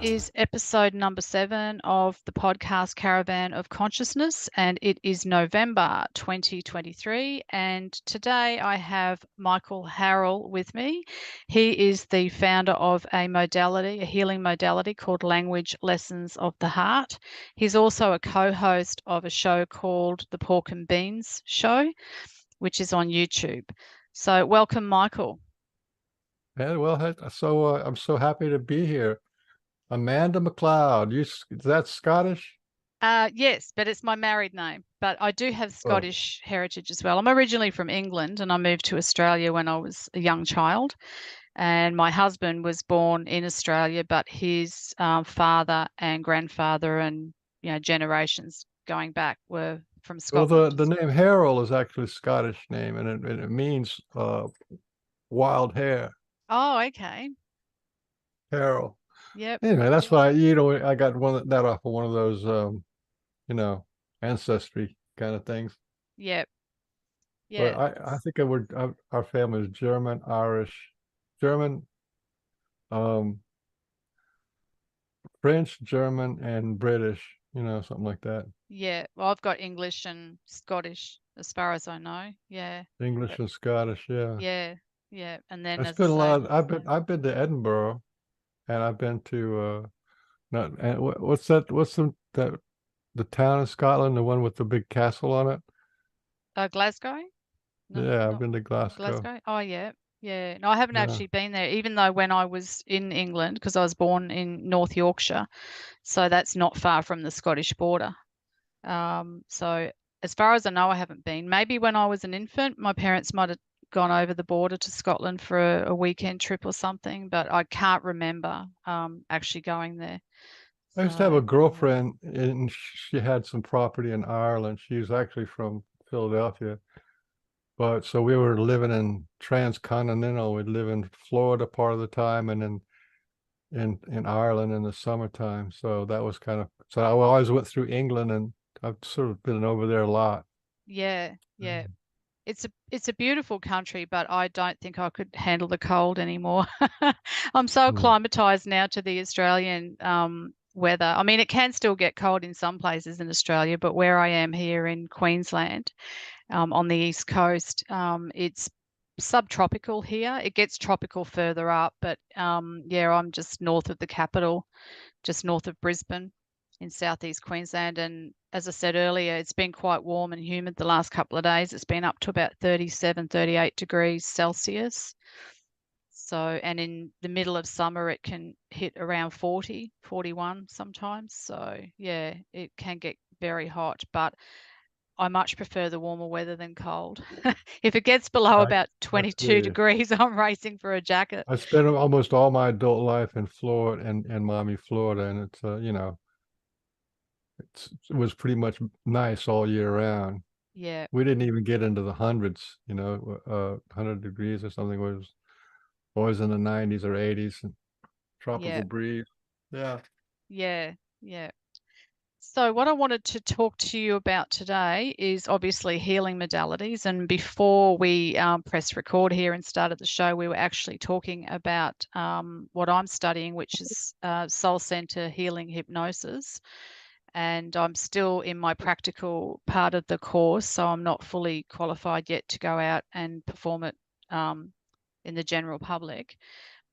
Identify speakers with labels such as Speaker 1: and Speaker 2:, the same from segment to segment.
Speaker 1: is episode number 7 of the podcast Caravan of Consciousness, and it is November 2023. And today I have Michael Harrell with me. He is the founder of a modality, a healing modality called Language Lessons of the Heart. He's also a co-host of a show called The Pork and Beans Show, which is on YouTube. So welcome, Michael.
Speaker 2: Yeah, well, I'm so happy to be here. Amanda McLeod, is that Scottish?
Speaker 1: Yes, but it's my married name. But I do have Scottish heritage as well. I'm originally from England and I moved to Australia when I was a young child. And my husband was born in Australia, but his father and grandfather and generations going back were from Scotland.
Speaker 2: Well, the name Harrell is actually a Scottish name, and it means wild hare.
Speaker 1: Oh, okay.
Speaker 2: Harrell.
Speaker 1: Yep.
Speaker 2: Anyway, that's why I got that off of one of those ancestry kind of things.
Speaker 1: Yep. Yeah.
Speaker 2: But I think our family is German, Irish, German, French, German, and British. Something like that.
Speaker 1: Yeah. Well, I've got English and Scottish as far as I know. Yeah.
Speaker 2: English and Scottish, yeah.
Speaker 1: Yeah. Yeah. And then
Speaker 2: I've been a lot. I've been to Edinburgh, and I've been to not and what's that? What's the town in Scotland, the one with the big castle on it?
Speaker 1: Glasgow? No,
Speaker 2: Yeah, I've been to Glasgow.
Speaker 1: Glasgow? Oh, yeah. Yeah. No, I haven't actually been there, even though when I was in England, because I was born in North Yorkshire, so that's not far from the Scottish border. So as far as I know, I haven't been. Maybe when I was an infant, my parents might have gone over the border to Scotland for a weekend trip or something, but I can't remember actually going there.
Speaker 2: I used to have a girlfriend, and she had some property in Ireland. She was actually from Philadelphia. But so we were living in transcontinental. We'd live in Florida part of the time, and then in Ireland in the summertime. So that was so I always went through England, and I've sort of been over there a lot.
Speaker 1: Yeah, yeah. It's a beautiful country, but I don't think I could handle the cold anymore. I'm so acclimatized now to the Australian weather. I mean, it can still get cold in some places in Australia, but where I am here in Queensland, on the east coast, it's subtropical here. It gets tropical further up, but yeah, I'm just north of the capital, just north of Brisbane in southeast Queensland. And as I said earlier, it's been quite warm and humid the last couple of days. It's been up to about 37, 38 degrees Celsius. So, and in the middle of summer, it can hit around 40, 41 sometimes. So yeah, it can get very hot, but I much prefer the warmer weather than cold. If it gets below about 22 degrees, I'm racing for a jacket.
Speaker 2: I spent almost all my adult life in Florida and Miami, Florida, and it's it was pretty much nice all year round.
Speaker 1: Yeah.
Speaker 2: We didn't even get into the hundreds, 100 degrees or something. It was always in the 90s or 80s, and tropical breeze. Yeah.
Speaker 1: Yeah. Yeah. So what I wanted to talk to you about today is obviously healing modalities. And before we press record here and started the show, we were actually talking about what I'm studying, which is soul center healing hypnosis. And I'm still in my practical part of the course, so I'm not fully qualified yet to go out and perform it in the general public.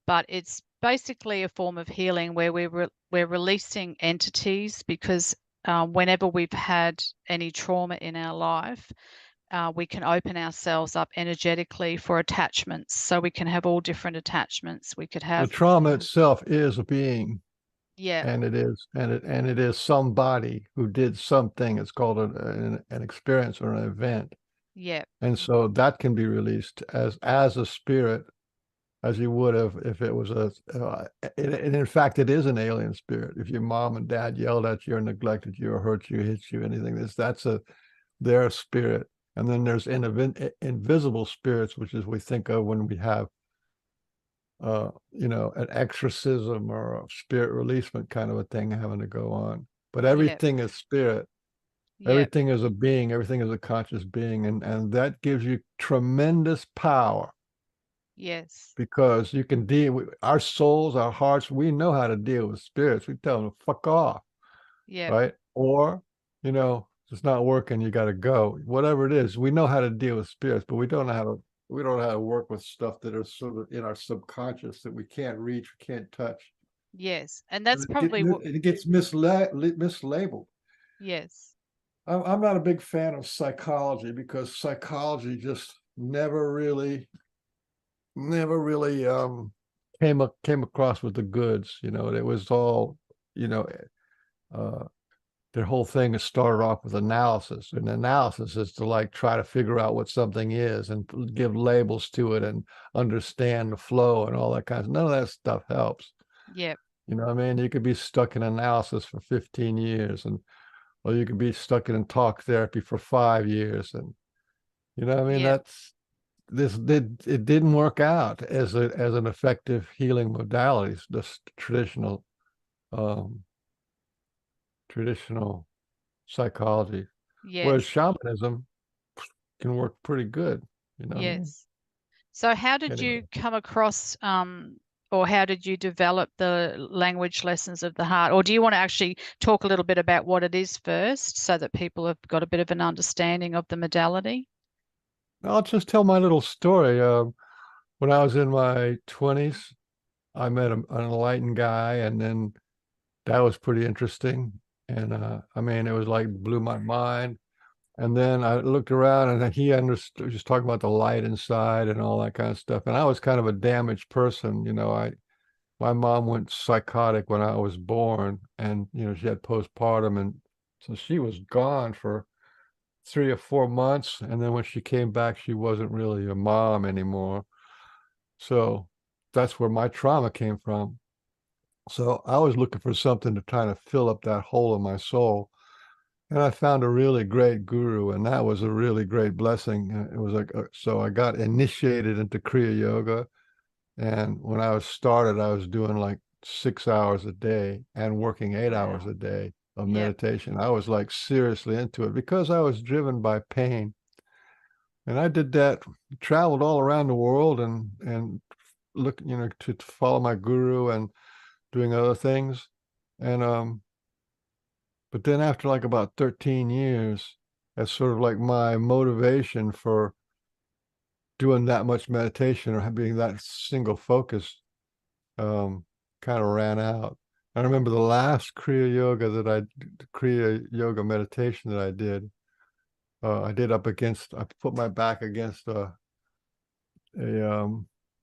Speaker 1: But it's basically a form of healing where we're releasing entities, because whenever we've had any trauma in our life, we can open ourselves up energetically for attachments. So we can have all different attachments. We could have
Speaker 2: the trauma itself is a being.
Speaker 1: Yeah.
Speaker 2: And it is somebody who did something. It's called an experience or an event.
Speaker 1: Yeah.
Speaker 2: And so that can be released as a spirit, as you would have if it was and in fact, it is an alien spirit. If your mom and dad yelled at you or neglected you or hurt you, hit you, anything, that's their spirit. And then there's invisible spirits, which is we think of when we have an exorcism or a spirit releasement kind of a thing having to go on. But everything is spirit. Everything is a being. Everything is a conscious being. And that gives you tremendous power
Speaker 1: Yes.
Speaker 2: because you can deal with our souls, our hearts. We know how to deal with spirits. We tell them, fuck off,
Speaker 1: Yep.
Speaker 2: right? Or, it's not working, you got to go. Whatever it is, we know how to deal with spirits, but we don't know how to work with stuff that are sort of in our subconscious that we can't reach, we can't touch.
Speaker 1: Yes. And that's
Speaker 2: And
Speaker 1: probably what,
Speaker 2: it gets mislabeled.
Speaker 1: yes.
Speaker 2: I'm not a big fan of psychology because psychology just never really came across with the goods. It was all, you know, uh, their whole thing is started off with analysis, and analysis is to like try to figure out what something is and give labels to it and understand the flow and all that kind of. None of that stuff helps.
Speaker 1: Yep.
Speaker 2: You know what I mean? You could be stuck in analysis for 15 years, or you could be stuck in talk therapy for 5 years, and I mean
Speaker 1: Yep.
Speaker 2: that's it didn't work out as an effective healing modality. This um, traditional psychology, whereas
Speaker 1: Yes.
Speaker 2: shamanism can work pretty good. You know what I mean?
Speaker 1: Yes. So how did you
Speaker 2: Anyway,
Speaker 1: come across or how did you develop the language lessons of the heart? Or do you want to actually talk a little bit about what it is first so that people have got a bit of an understanding of the modality?
Speaker 2: I'll just tell my little story. When I was in my 20s, I met an enlightened guy, and then that was pretty interesting. And I mean, it was like blew my mind. And then I looked around, and he understood, just talking about the light inside and all that kind of stuff. And I was kind of a damaged person. My mom went psychotic when I was born, and she had postpartum, and so she was gone for 3 or 4 months. And then when she came back, she wasn't really a mom anymore. So that's where my trauma came from. So I was looking for something to kind of fill up that hole in my soul. And I found a really great guru, and that was a really great blessing. It was like, so I got initiated into Kriya Yoga. And when I was started, I was doing like 6 hours a day and working 8 hours
Speaker 1: Wow.
Speaker 2: a day of
Speaker 1: Yep.
Speaker 2: meditation. I was like seriously into it because I was driven by pain. And I did that, traveled all around the world and look, to follow my guru and doing other things. And but then after like about 13 years, as sort of like my motivation for doing that much meditation or being that single focus um, kind of ran out. I remember the last Kriya Yoga meditation that I did. I put my back against a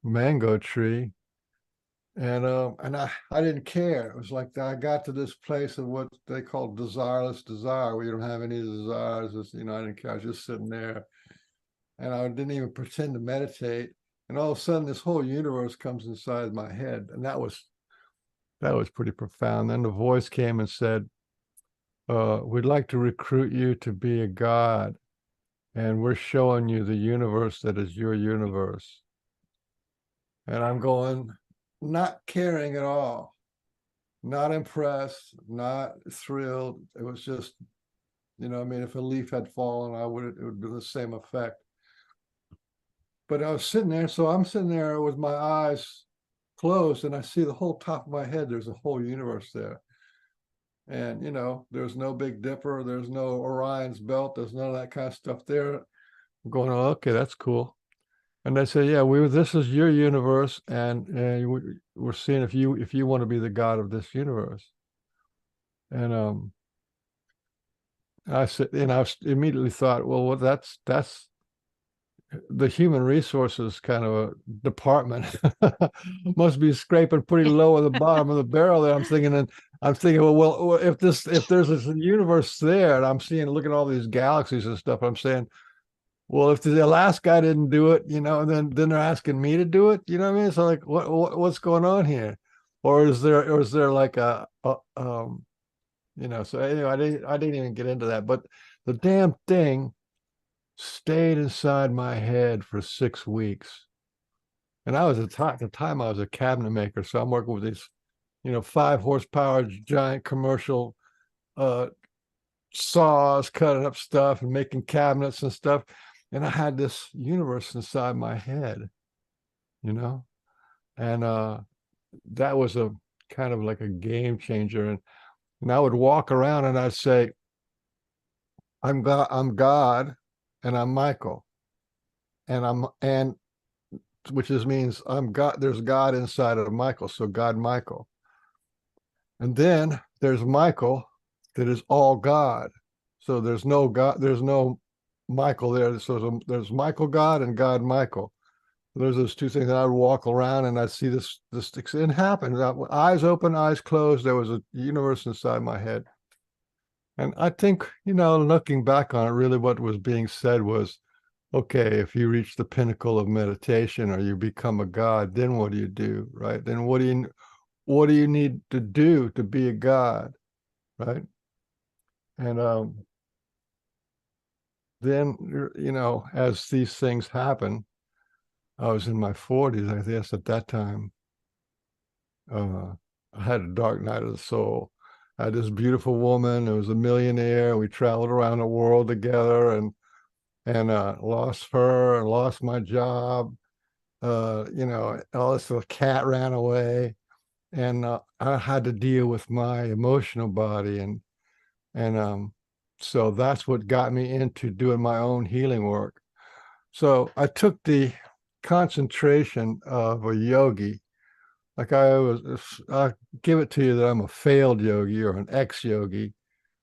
Speaker 2: mango tree, and I didn't care. It was like I got to this place of what they call desireless desire, where you don't have any desires. I didn't care. I was just sitting there, and I didn't even pretend to meditate. And all of a sudden, this whole universe comes inside my head, and that was pretty profound. Then the voice came and said, "We'd like to recruit you to be a god, and we're showing you the universe that is your universe." And I'm going, not caring at all, not impressed, not thrilled. It was just, I mean, if a leaf had fallen, it would be the same effect. But I was sitting there, so I'm sitting there with my eyes closed, and I see the whole top of my head. There's a whole universe there. And, there's no Big Dipper, there's no Orion's belt, there's none of that kind of stuff there. I'm going, oh, okay, that's cool. And they say, yeah, this is your universe, and we're seeing if you want to be the god of this universe. And I said, I immediately thought, well, that's the human resources kind of a department must be scraping pretty low at the bottom of the barrel there. I'm thinking, well, if there's this universe there, and I'm seeing, look at all these galaxies and stuff, I'm saying, well, if the last guy didn't do it, then they're asking me to do it. You know what I mean? So like, what's going on here? Or is there like So anyway, I didn't even get into that, but the damn thing stayed inside my head for 6 weeks. And I was at the time I was a cabinet maker, so I'm working with these, 5 horsepower giant commercial uh saws, cutting up stuff and making cabinets and stuff. And I had this universe inside my head. you know? And that was a kind of like a game changer. And I would walk around and I'd say, I'm God, and I'm Michael. And which just means I'm God, there's God inside of Michael, so God Michael. And then there's Michael that is all God. So there's no God, there's no Michael there. So there's Michael God and God Michael. There's those two things, and I'd walk around and I'd see this it happened. Eyes open, eyes closed. There was a universe inside my head. And I think, looking back on it, really what was being said was, okay, if you reach the pinnacle of meditation or you become a god, then what do you do, right? Then what do you need to do to be a god, right? And then, as these things happen, I was in my 40s, I guess, at that time. I had a dark night of the soul. I had this beautiful woman who was a millionaire. We traveled around the world together, and lost her and lost my job. All this little cat ran away, and I had to deal with my emotional body, and so that's what got me into doing my own healing work. So I took the concentration of a yogi. Like I give it to you that I'm a failed yogi or an ex-yogi,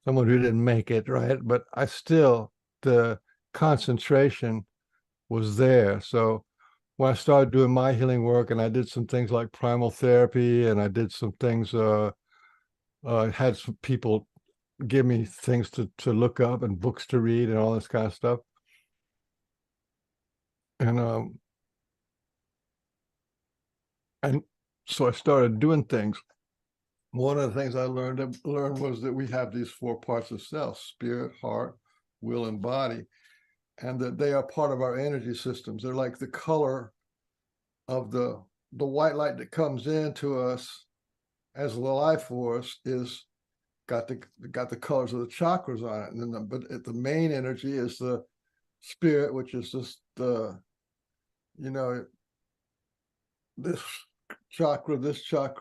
Speaker 2: someone who didn't make it, right? But the concentration was there. So when I started doing my healing work, and I did some things like primal therapy, and I did some things, had some people give me things to look up and books to read and all this kind of stuff. And and so I started doing things. One of the things I learned was that we have these four parts of self: spirit, heart, will, and body, and that they are part of our energy systems. They're like the color of the white light that comes into us as the life force is got the colors of the chakras on it. And then the main energy is the spirit, which is just this chakra,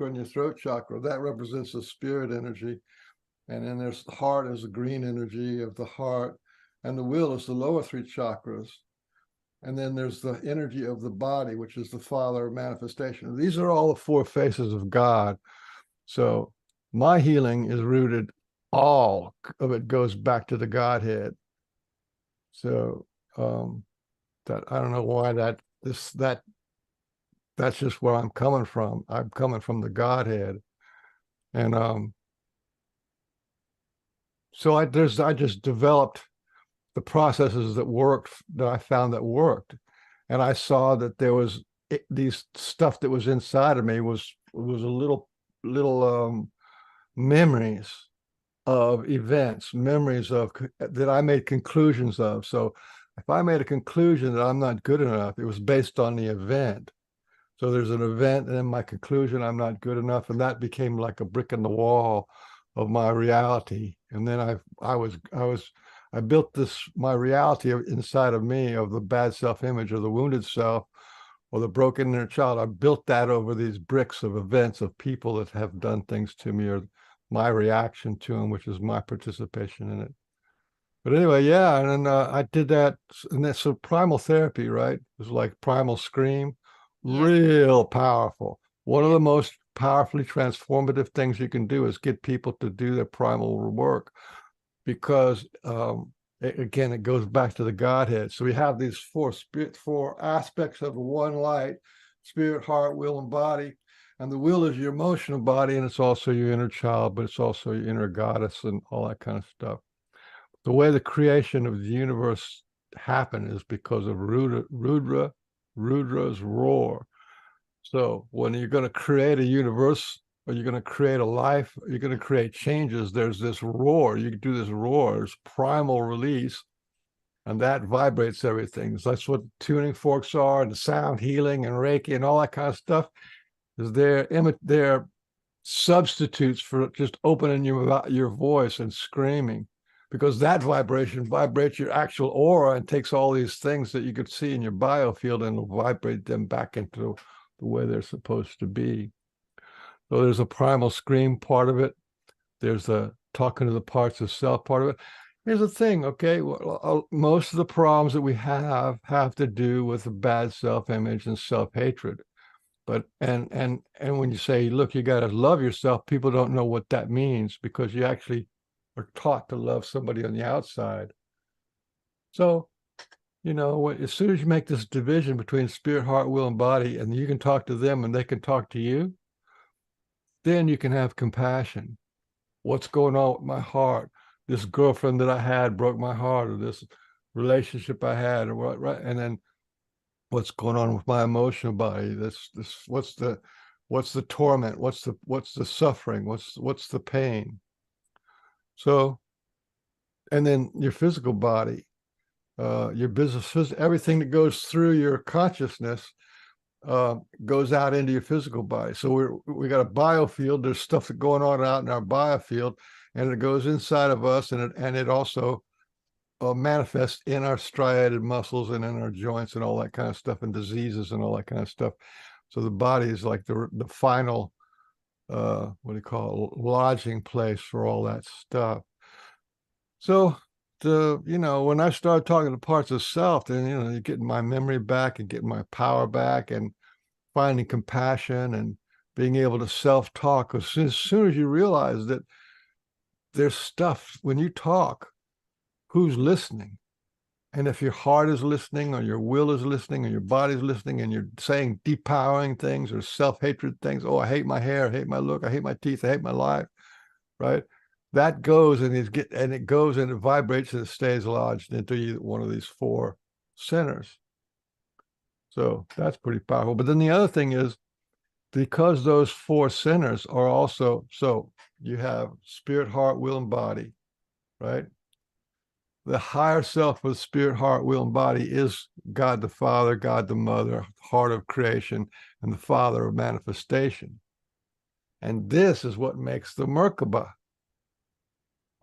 Speaker 2: and your throat chakra, that represents the spirit energy. And then there's the heart is the green energy of the heart, and the will is the lower three chakras. And then there's the energy of the body, which is the father manifestation. These are all the four faces of God. So my healing is rooted, all of it goes back to the Godhead. So that I don't know why that's just where I'm coming from. I'm coming from the Godhead. And so I just developed the processes that I found that worked. And I saw that there was these stuff that was inside of me was a little memories of events, memories of that I made conclusions of. So if I made a conclusion that I'm not good enough, it was based on the event. So there's an event, and then my conclusion, I'm not good enough, and that became like a brick in the wall of my reality. And then I built my reality inside of me of the bad self-image or the wounded self or the broken inner child. I built that over these bricks of events of people that have done things to me or my reaction to them, which is my participation in it. But anyway, yeah, and then I did that, and that's so primal therapy, right? It was like primal scream, real powerful. One of the most powerfully transformative things you can do is get people to do their primal work, because again, it goes back to the Godhead. So we have these four aspects of one light: spirit, heart, will, and body. And the will is your emotional body, and it's also your inner child, but it's also your inner goddess and all that kind of stuff. The way the creation of the universe happened is because of Rudra's roar. So when you're going to create a universe, or you're going to create a life, you're going to create changes, there's this roar. You do this roar, there's primal release, and that vibrates everything. So that's what tuning forks are, and the sound healing and Reiki and all that kind of stuff. Is they're substitutes for just opening your voice and screaming. because that vibration vibrates your actual aura and takes all these things that you could see in your biofield and vibrate them back into the way they're supposed to be. So there's a primal scream part of it. There's a talking to the parts of self part of it. Here's the thing, okay? Well, most of the problems that we have to do with the bad self-image and self-hatred. But and when you say, look, you got to love yourself, people don't know what that means because you actually are taught to love somebody on the outside. So, as soon as you make this division between spirit, heart, will, and body, and you can talk to them and they can talk to you, then you can have compassion. What's going on with my heart? This girlfriend that I had broke my heart, or this relationship I had, or what, right? And then what's going on with my emotional body? This what's the torment? What's the suffering? What's the pain? So, and then your physical body, your business, everything that goes through your consciousness goes out into your physical body. So we got a biofield. There's stuff that's going on out in our biofield, and it goes inside of us, and it also manifests in our striated muscles and in our joints and all that kind of stuff, and diseases and all that kind of stuff. So the body is like the final what do you call it, lodging place for all that stuff. So when I started talking to parts of self, then getting my memory back and getting my power back and finding compassion and being able to self-talk. As soon as you realize that there's stuff when you talk, who's listening? And if your heart is listening, or your will is listening, or your body's listening, and you're saying depowering things or self-hatred things, oh, I hate my hair, I hate my look, I hate my teeth, I hate my life, right? That goes and it goes and it vibrates and it stays lodged into one of these four centers. So that's pretty powerful. But then the other thing is, because those four centers are also, so you have spirit, heart, will, and body, right? The higher self of spirit, heart, will, and body is God the Father, God the Mother, heart of creation, and the Father of manifestation. And this is what makes the Merkaba.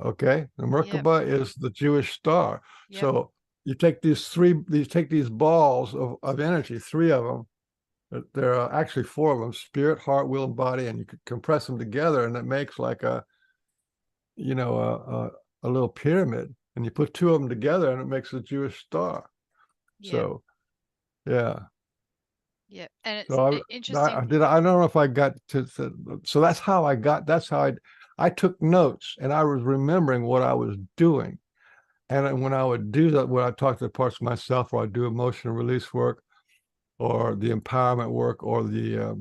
Speaker 2: Okay, the Merkaba is the Jewish star. Yep. So you take these balls of energy, three of them. There are actually four of them: spirit, heart, will, and body, and you could compress them together, and it makes like a little pyramid. And you put two of them together, and it makes a Jewish star. Yep. So, yeah.
Speaker 1: Yeah, and it's
Speaker 2: so
Speaker 1: interesting.
Speaker 2: I don't know if I got to. So that's how I got. That's how I took notes, and I was remembering what I was doing. And when I would do that, when I talk to the parts of myself, or I do emotional release work, or the empowerment work, or the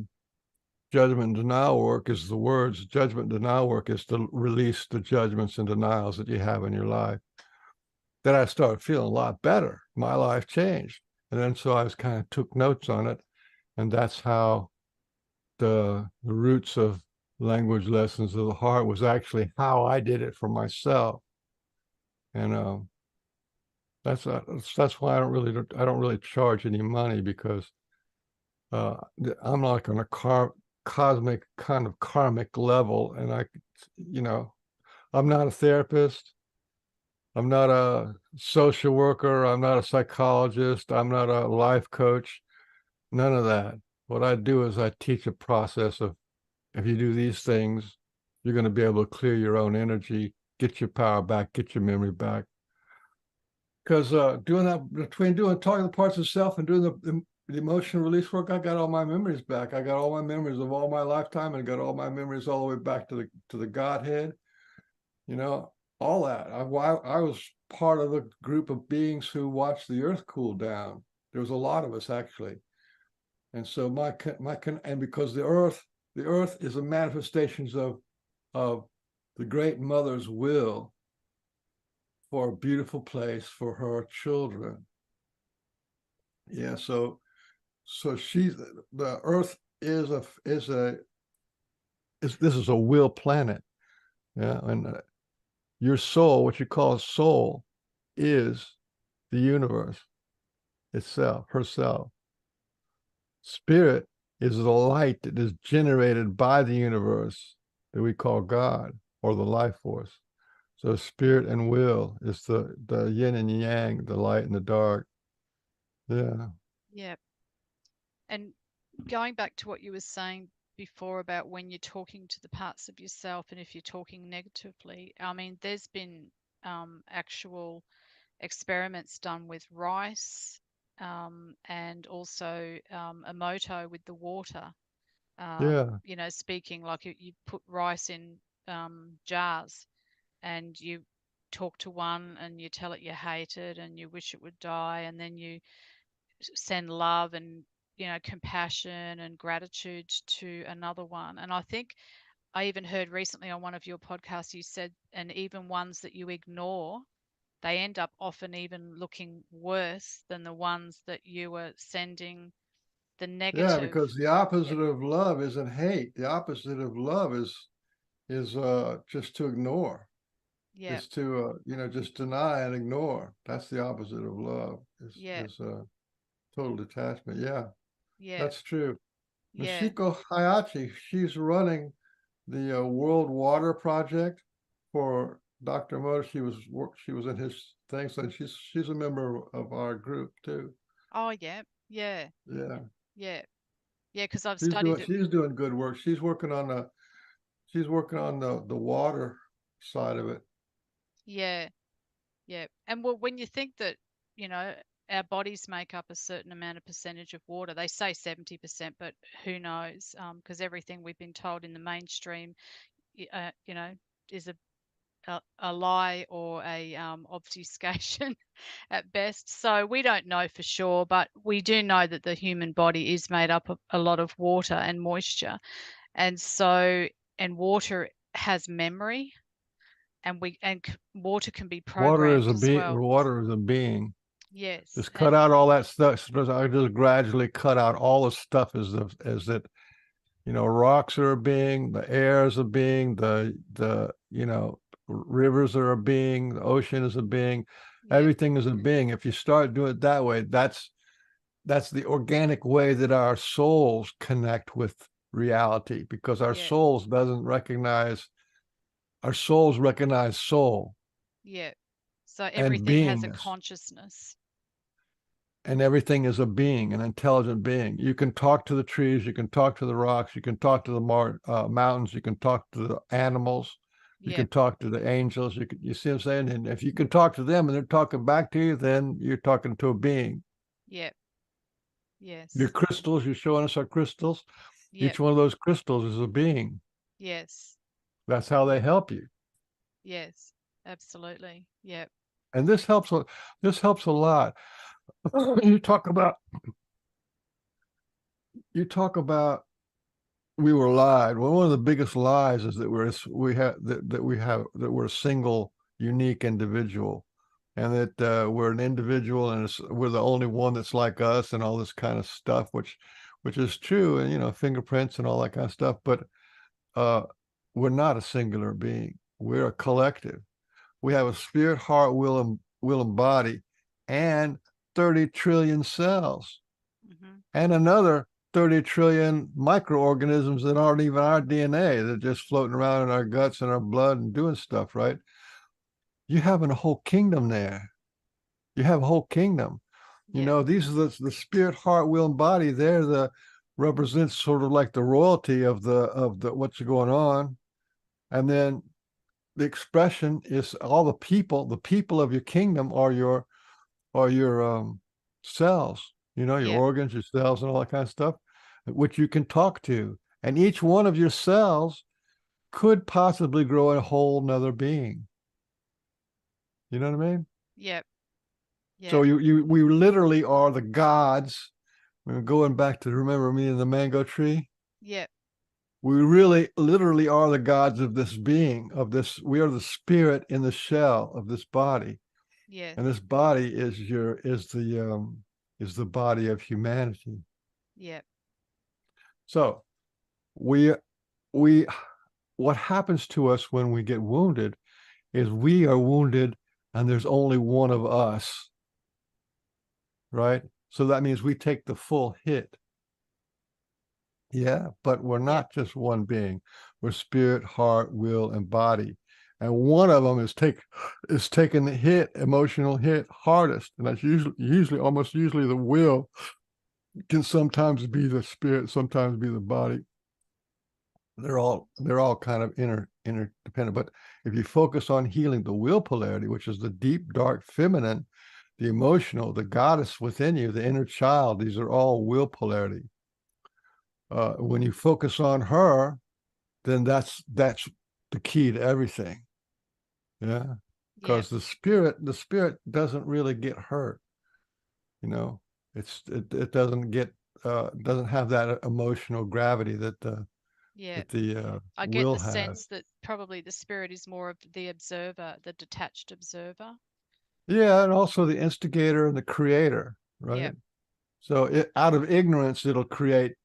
Speaker 2: judgment and denial work, is the words. Judgment and denial work is to release the judgments and denials that you have in your life. Then I started feeling a lot better. My life changed. And then so I was kind of took notes on it. And that's how the roots of language lessons of the heart was actually how I did it for myself. And that's why I don't really charge any money, because I'm like on a cosmic kind of karmic level, and I'm not a therapist, I'm not a social worker, I'm not a psychologist, I'm not a life coach, none of that. What I do is I teach a process of, if you do these things, you're going to be able to clear your own energy, get your power back, get your memory back. Because doing that, between talking the parts of self and doing the emotional release work, I got all my memories back. I got all my memories of all my lifetime, and got all my memories all the way back to the Godhead. All that. I was part of a group of beings who watched the earth cool down. There was a lot of us, actually. And so and because the earth is a manifestations of the great mother's will for a beautiful place for her children. Yeah, so the earth is this is a will planet. Yeah, and your soul, what you call a soul, is the universe itself, herself. Spirit is the light that is generated by the universe that we call God, or the life force. So spirit and will is the yin and yang, the light and the dark. Yeah.
Speaker 1: Yeah. And going back to what you were saying before about when you're talking to the parts of yourself and if you're talking negatively, I mean, there's been actual experiments done with rice and also a motto with the water.
Speaker 2: Yeah.
Speaker 1: You know, speaking like you put rice in jars and you talk to one and you tell it you hate it and you wish it would die, and then you send love and, you know, compassion and gratitude to another one. And I think I even heard recently on one of your podcasts you said, and even ones that you ignore, they end up often even looking worse than the ones that you were sending the
Speaker 2: Yeah,
Speaker 1: negative.
Speaker 2: because the
Speaker 1: Yep.
Speaker 2: opposite of love isn't hate. The opposite of love is just to ignore.
Speaker 1: Yep.
Speaker 2: Is to just deny and ignore. That's the opposite of love.
Speaker 1: Yep.
Speaker 2: Is total detachment. Yeah,
Speaker 1: Yep.
Speaker 2: that's true.
Speaker 1: Yeah.
Speaker 2: Michiko Hayashi, she's running the World Water Project for Dr. Mo. She was in his thing, so she's a member of our group too.
Speaker 1: Oh, yeah. Yeah.
Speaker 2: Yeah,
Speaker 1: Yeah. Yeah. Because I've studied it.
Speaker 2: she's doing good work. She's working on the water side of it.
Speaker 1: Yeah. Yeah. And well, when you think that, you know, our bodies make up a certain amount of percentage of water, they say 70%, but who knows? Because everything we've been told in the mainstream, you know, is a lie or a obfuscation at best. So we don't know for sure, but we do know that the human body is made up of a lot of water and moisture. And so, and water has memory, and water can be programmed as well.
Speaker 2: Water is a being.
Speaker 1: Yes.
Speaker 2: Just cut
Speaker 1: And
Speaker 2: out all that stuff. I just gradually cut out all the stuff as that, rocks are a being, the air is a being, the rivers are a being, the ocean is a being,
Speaker 1: yeah,
Speaker 2: everything is a being. If you start doing it that way, that's the organic way that our souls connect with reality, because
Speaker 1: yeah,
Speaker 2: our souls recognize soul
Speaker 1: yeah. So
Speaker 2: and
Speaker 1: everything has a
Speaker 2: beingness.
Speaker 1: consciousness.
Speaker 2: And everything is a being, an intelligent being. You can talk to the trees, you can talk to the rocks, you can talk to the mountains, you can talk to the animals, you
Speaker 1: Yeah,
Speaker 2: can talk to the angels. You see what I'm saying? And if you can talk to them and they're talking back to you, then you're talking to a being.
Speaker 1: yeah,
Speaker 2: Your
Speaker 1: yes,
Speaker 2: crystals, you're showing us our crystals.
Speaker 1: yeah,
Speaker 2: Each one of those crystals is a being.
Speaker 1: yes,
Speaker 2: That's how they help you.
Speaker 1: yes, absolutely. Yeah,
Speaker 2: And this helps a lot. You talk about you talk about we were lied. Well, one of the biggest lies is that we're a single, unique individual, and that we're an individual, and we're the only one that's like us, and all this kind of stuff, which is true, and fingerprints and all that kind of stuff. But uh, we're not a singular being. We're a collective. We have a spirit, heart, will and body, and 30 trillion cells,
Speaker 1: mm-hmm.
Speaker 2: and another 30 trillion microorganisms that aren't even our DNA. They're just floating around in our guts and our blood and doing stuff, right? You have a whole kingdom there. You have a whole kingdom.
Speaker 1: Yeah,
Speaker 2: These are the spirit, heart, will, and body. They're the represents sort of like the royalty of the what's going on. And then the expression is all the people of your kingdom are your cells, your
Speaker 1: yeah,
Speaker 2: organs, your cells, and all that kind of stuff, which you can talk to. And each one of your cells could possibly grow a whole nother being. You know what I mean?
Speaker 1: yeah,
Speaker 2: So
Speaker 1: yeah,
Speaker 2: we literally are the gods. We're going back to remember me and the mango tree.
Speaker 1: yeah,
Speaker 2: We really literally are the gods of this being, of this. We are the spirit in the shell of this body.
Speaker 1: yes,
Speaker 2: And this body is the body of humanity.
Speaker 1: yeah,
Speaker 2: So we we what happens to us when we get wounded is we are wounded and there's only one of us, right? So that means we take the full hit. Yeah, but we're
Speaker 1: yeah,
Speaker 2: not just one being. We're spirit, heart, will, and body. and one of them is taking the hit, emotional hit hardest, and that's almost usually the will. Can sometimes be the spirit, sometimes be the body. They're all kind of interdependent. But if you focus on healing the will polarity, which is the deep, dark feminine, the emotional, the goddess within you, the inner child, these are all will polarity. When you focus on her, then that's the key to everything. Yeah. Because the spirit doesn't really get hurt. You know, it doesn't get doesn't have that emotional gravity that the
Speaker 1: I get
Speaker 2: will
Speaker 1: the
Speaker 2: has.
Speaker 1: sense that probably the spirit is more of the observer, the detached observer.
Speaker 2: Yeah, and also the instigator and the creator, right?
Speaker 1: Yep.
Speaker 2: So out of ignorance, it'll create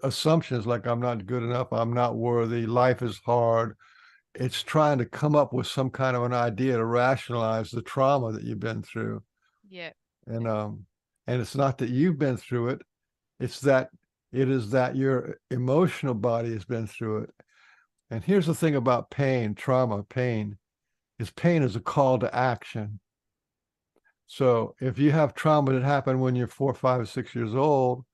Speaker 2: assumptions like I'm not good enough, I'm not worthy, life is hard. It's trying to come up with some kind of an idea to rationalize the trauma that you've been through.
Speaker 1: Yep.
Speaker 2: And it's not that you've been through it, it's that it is that your emotional body has been through it. And here's the thing about trauma, pain is a call to action. So if you have trauma that happened when you're 4, 5, 6 years old,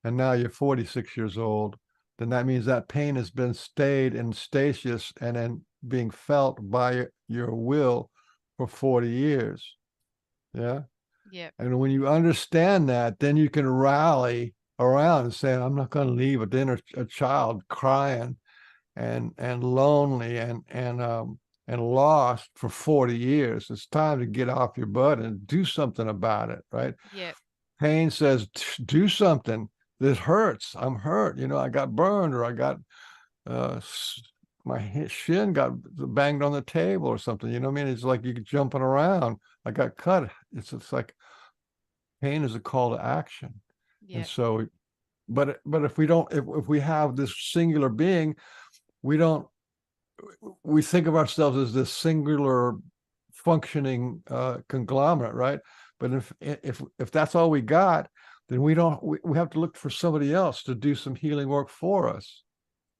Speaker 2: and now you're 46 years old, then that means that pain has been stayed in stasis and then being felt by your will for 40 years. Yeah.
Speaker 1: Yep.
Speaker 2: And when you understand that, then you can rally around and say, I'm not going to leave a child crying and lonely and lost for 40 years. It's time to get off your butt and do something about it, right?
Speaker 1: Yep.
Speaker 2: Pain says, do something. This hurts. I'm hurt. You know, I got burned, or I got my shin got banged on the table or something. You know what I mean? It's like you're jumping around. I got cut. It's like pain is a call to action.
Speaker 1: Yep.
Speaker 2: And so, but if we don't, if we have this singular being, we think of ourselves as this singular functioning conglomerate, right? But if that's all we got, then we have to look for somebody else to do some healing work for us,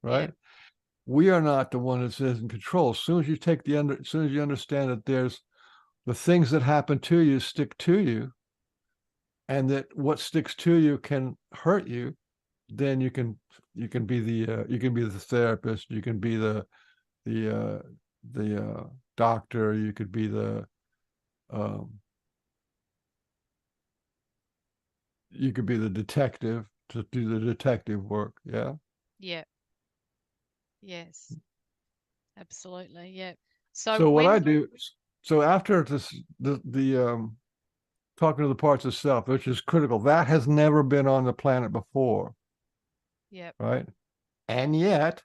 Speaker 2: right?
Speaker 1: Yep.
Speaker 2: We are not the one that's in control. As soon as you understand that there's the things that happen to you stick to you, and that what sticks to you can hurt you, then you can be the therapist, you can be the doctor, you could be the detective to do the detective work. Yeah.
Speaker 1: Yep. Yes. Absolutely. Yep.
Speaker 2: So what I do, so after this, the talking to the parts of self, which is critical, that has never been on the planet before.
Speaker 1: Yep.
Speaker 2: Right. And yet,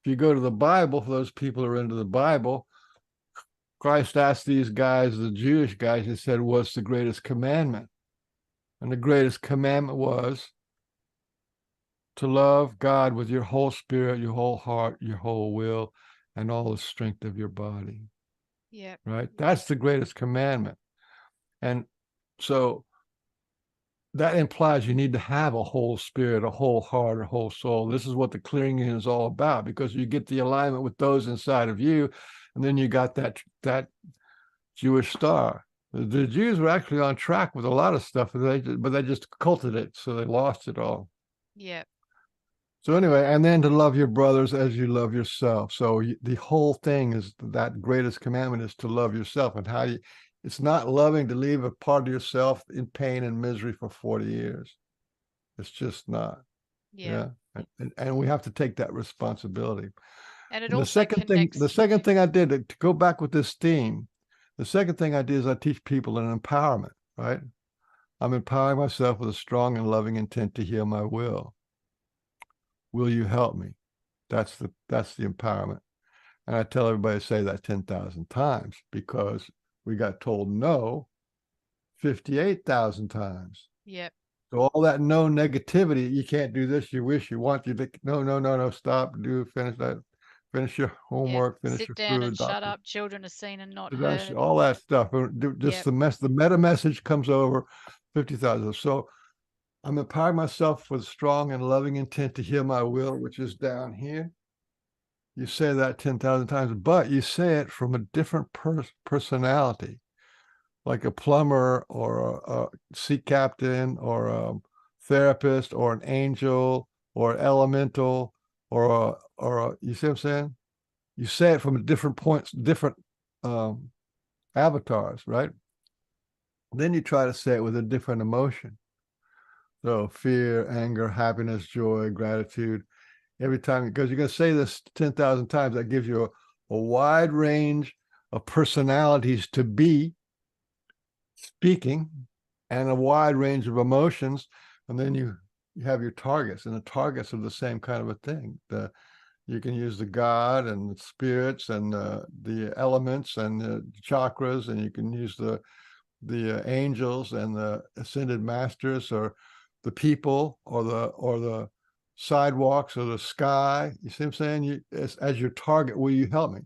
Speaker 2: if you go to the Bible, for those people who are into the Bible, Christ asked these guys, the Jewish guys, he said, what's the greatest commandment? And the greatest commandment was to love God with your whole spirit, your whole heart, your whole will, and all the strength of your body.
Speaker 1: Yeah.
Speaker 2: Right? That's the greatest commandment. And so that implies you need to have a whole spirit, a whole heart, a whole soul. This is what the clearing is all about, because you get the alignment with those inside of you, and then you got that Jewish star. The Jews were actually on track with a lot of stuff, but they just culted it, so they lost it all.
Speaker 1: Yeah.
Speaker 2: So anyway, and then to love your brothers as you love yourself. So the whole thing is that greatest commandment is to love yourself, and it's not loving to leave a part of yourself in pain and misery for 40 years. It's just not.
Speaker 1: Yeah.
Speaker 2: And we have to take that responsibility.
Speaker 1: And
Speaker 2: the second thing I did to go back with this theme, the second thing I did is I teach people an empowerment, right? I'm empowering myself with a strong and loving intent to heal my will. Will you help me? That's the empowerment. And I tell everybody to say that 10,000 times, because we got told no 58,000 times.
Speaker 1: Yep.
Speaker 2: So all that no negativity, you can't do this, you wish, you want, you think, no, stop, finish that, finish your homework, finish
Speaker 1: Sit
Speaker 2: your
Speaker 1: down
Speaker 2: food,
Speaker 1: and shut up. Children are seen and not heard.
Speaker 2: all that stuff. Just the meta message comes over 50,000. So I'm empowering myself with strong and loving intent to heal my will, which is down here. You say that 10,000 times, but you say it from a different personality, like a plumber or a sea captain or a therapist or an angel or an elemental you see what I'm saying? You say it from different points, different um, avatars, right? Then you try to say it with a different emotion. So fear, anger, happiness, joy, gratitude. Every time, because you're going to say this 10,000 times, that gives you a wide range of personalities to be speaking and a wide range of emotions. And then you have your targets, and the targets are the same kind of a thing. You can use the God and the spirits and the elements and the chakras, and you can use the angels and the ascended masters, or the people, or the sidewalks, or the sky. You see what I'm saying? As your target, will you help me?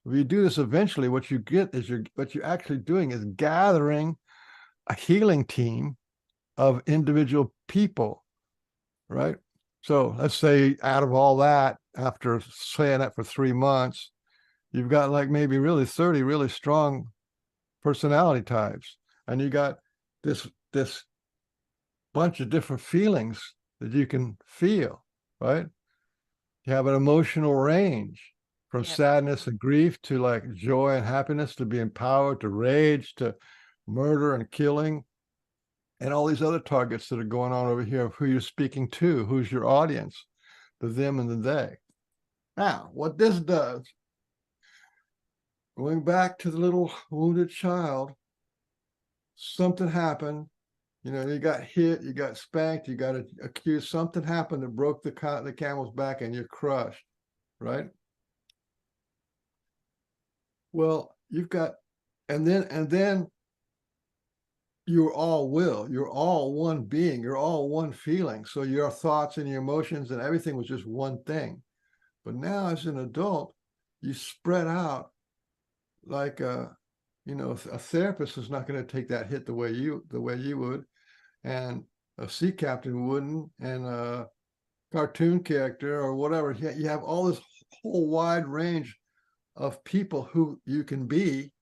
Speaker 2: If you do this, eventually what you get is what you're actually doing is gathering a healing team of individual people, right? So let's say out of all that, after saying that for 3 months, you've got like maybe really 30 really strong personality types, and you got this bunch of different feelings that you can feel, right? You have an emotional range from
Speaker 1: Yep.
Speaker 2: sadness and grief to like joy and happiness, to being empowered, to rage, to murder and killing, and all these other targets that are going on over here of who you're speaking to, who's your audience, the them and the they. Now, what this does, going back to the little wounded child, something happened. You got hit, you got spanked, you got accused. Something happened that broke the camel's back, and you're crushed, right? Well, you've got, and then you're all will, you're all one being, you're all one feeling. So your thoughts and your emotions and everything was just one thing. But now, as an adult, you spread out like a therapist is not going to take that hit the way you would, and a sea captain wouldn't, and a cartoon character or whatever. You have all this whole wide range of people who you can be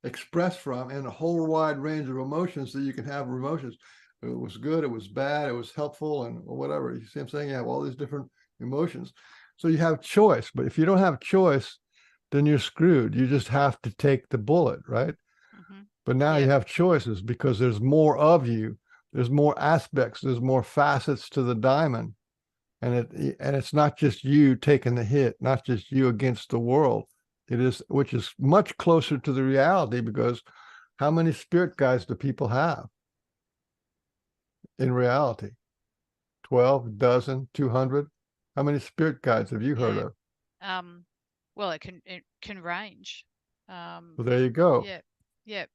Speaker 2: expressed from, and a whole wide range of emotions that you can have emotions. It was good, it was bad, it was helpful, and whatever. You see what I'm saying? You have all these different emotions. So you have choice, but if you don't have choice, then you're screwed. You just have to take the bullet, right?
Speaker 1: Mm-hmm.
Speaker 2: But now you
Speaker 1: Yep.
Speaker 2: have choices because there's more of you. There's more aspects. There's more facets to the diamond, and it's not just you taking the hit, not just you against the world. It is, which is much closer to the reality, because how many spirit guides do people have in reality? 12, dozen, 200? How many spirit guides have you heard
Speaker 1: Yeah.
Speaker 2: of?
Speaker 1: Well, it can range. Um,
Speaker 2: Well, there you go.
Speaker 1: yeah. Yep.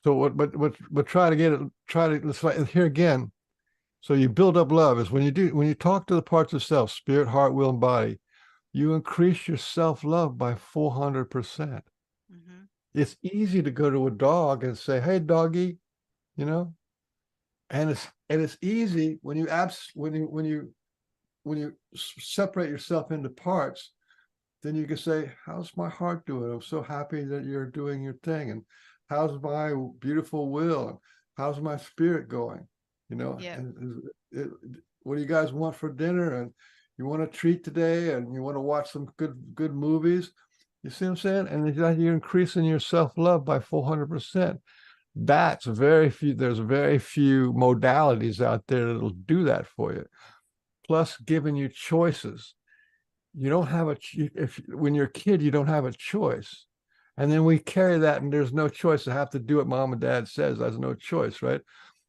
Speaker 2: So but try to get it. Try to, let's like here again. So you build up love is when you talk to the parts of self, spirit, heart, will, and body, you increase your self-love by 400%.
Speaker 1: Mm-hmm.
Speaker 2: It's easy to go to a dog and say, "Hey, doggy," you know, and it's easy when you separate yourself into parts. Then you can say, "How's my heart doing? I'm so happy that you're doing your thing." And how's my beautiful will? And how's my spirit going?
Speaker 1: Yep.
Speaker 2: And what do you guys want for dinner? And you want a treat today? And you want to watch some good movies? You see what I'm saying? And you're increasing your self-love by 400%. There's very few modalities out there that'll do that for you. Plus giving you choices. You don't have if when you're a kid, you don't have a choice. And then we carry that, and there's no choice. I have to do what mom and dad says. There's no choice, right?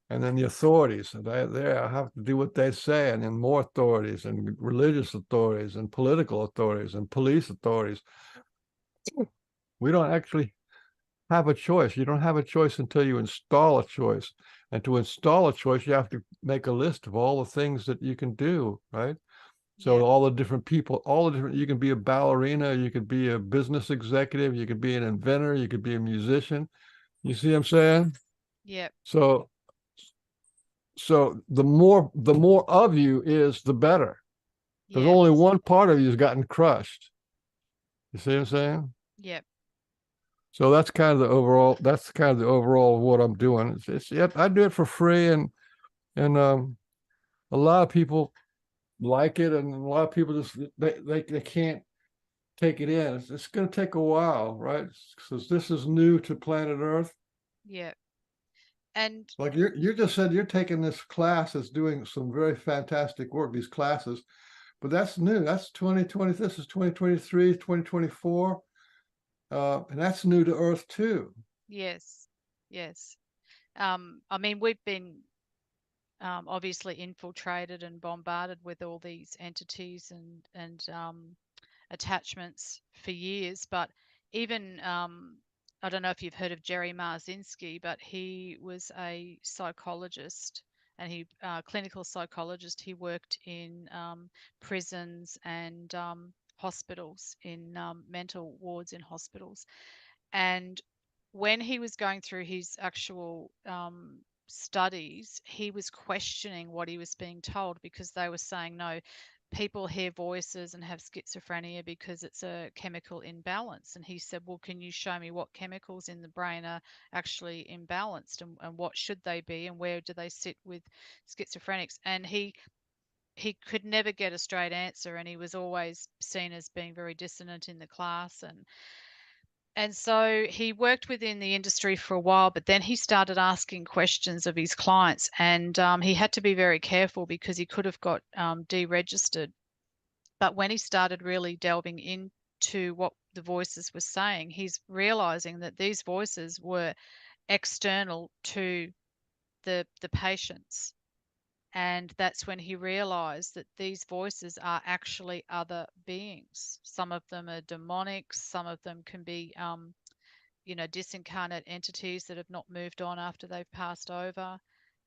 Speaker 2: And then the authorities, I have to do what they say, and then more authorities, and religious authorities, and political authorities, and police authorities. We don't actually have a choice. You don't have a choice until you install a choice. And to install a choice, you have to make a list of all the things that you can do, right? So
Speaker 1: Yep.
Speaker 2: all the different people, you can be a ballerina, you could be a business executive, you could be an inventor, you could be a musician. You see what I'm saying?
Speaker 1: Yep.
Speaker 2: So the more of you is, the better. There's
Speaker 1: Yep.
Speaker 2: only one part of you has gotten crushed. You see what I'm saying?
Speaker 1: Yep.
Speaker 2: So that's kind of the overall. That's kind of the overall of what I'm doing. Yep, I do it for free, and a lot of people like it, and a lot of people just they can't take it in. It's going to take a while, right? Because this is new to planet Earth.
Speaker 1: Yep. And
Speaker 2: Like you just said, you're taking this class that's doing some very fantastic work. These classes, but that's new. That's 2020. This is 2023, 2024, and that's new to Earth too.
Speaker 1: yes, yes. I mean, we've been obviously infiltrated and bombarded with all these entities and attachments for years. But even I don't know if you've heard of Jerry Marzinski, but he was a psychologist and he clinical psychologist. He worked in prisons and hospitals, in mental wards in hospitals. And when he was going through his actual studies, he was questioning what he was being told, because they were saying, no, people hear voices and have schizophrenia because it's a chemical imbalance. And he said, well, can you show me what chemicals in the brain are actually imbalanced, and what should they be, and where do they sit with schizophrenics? And he could never get a straight answer, and he was always seen as being very dissonant in the class. And so he worked within the industry for a while, but then he started asking questions of his clients, and he had to be very careful because he could have got deregistered. But when he started really delving into what the voices were saying, he's realizing that these voices were external to the patients. And that's when he realized that these voices are actually other beings. Some of them are demonic, some of them can be disincarnate entities that have not moved on after they've passed over.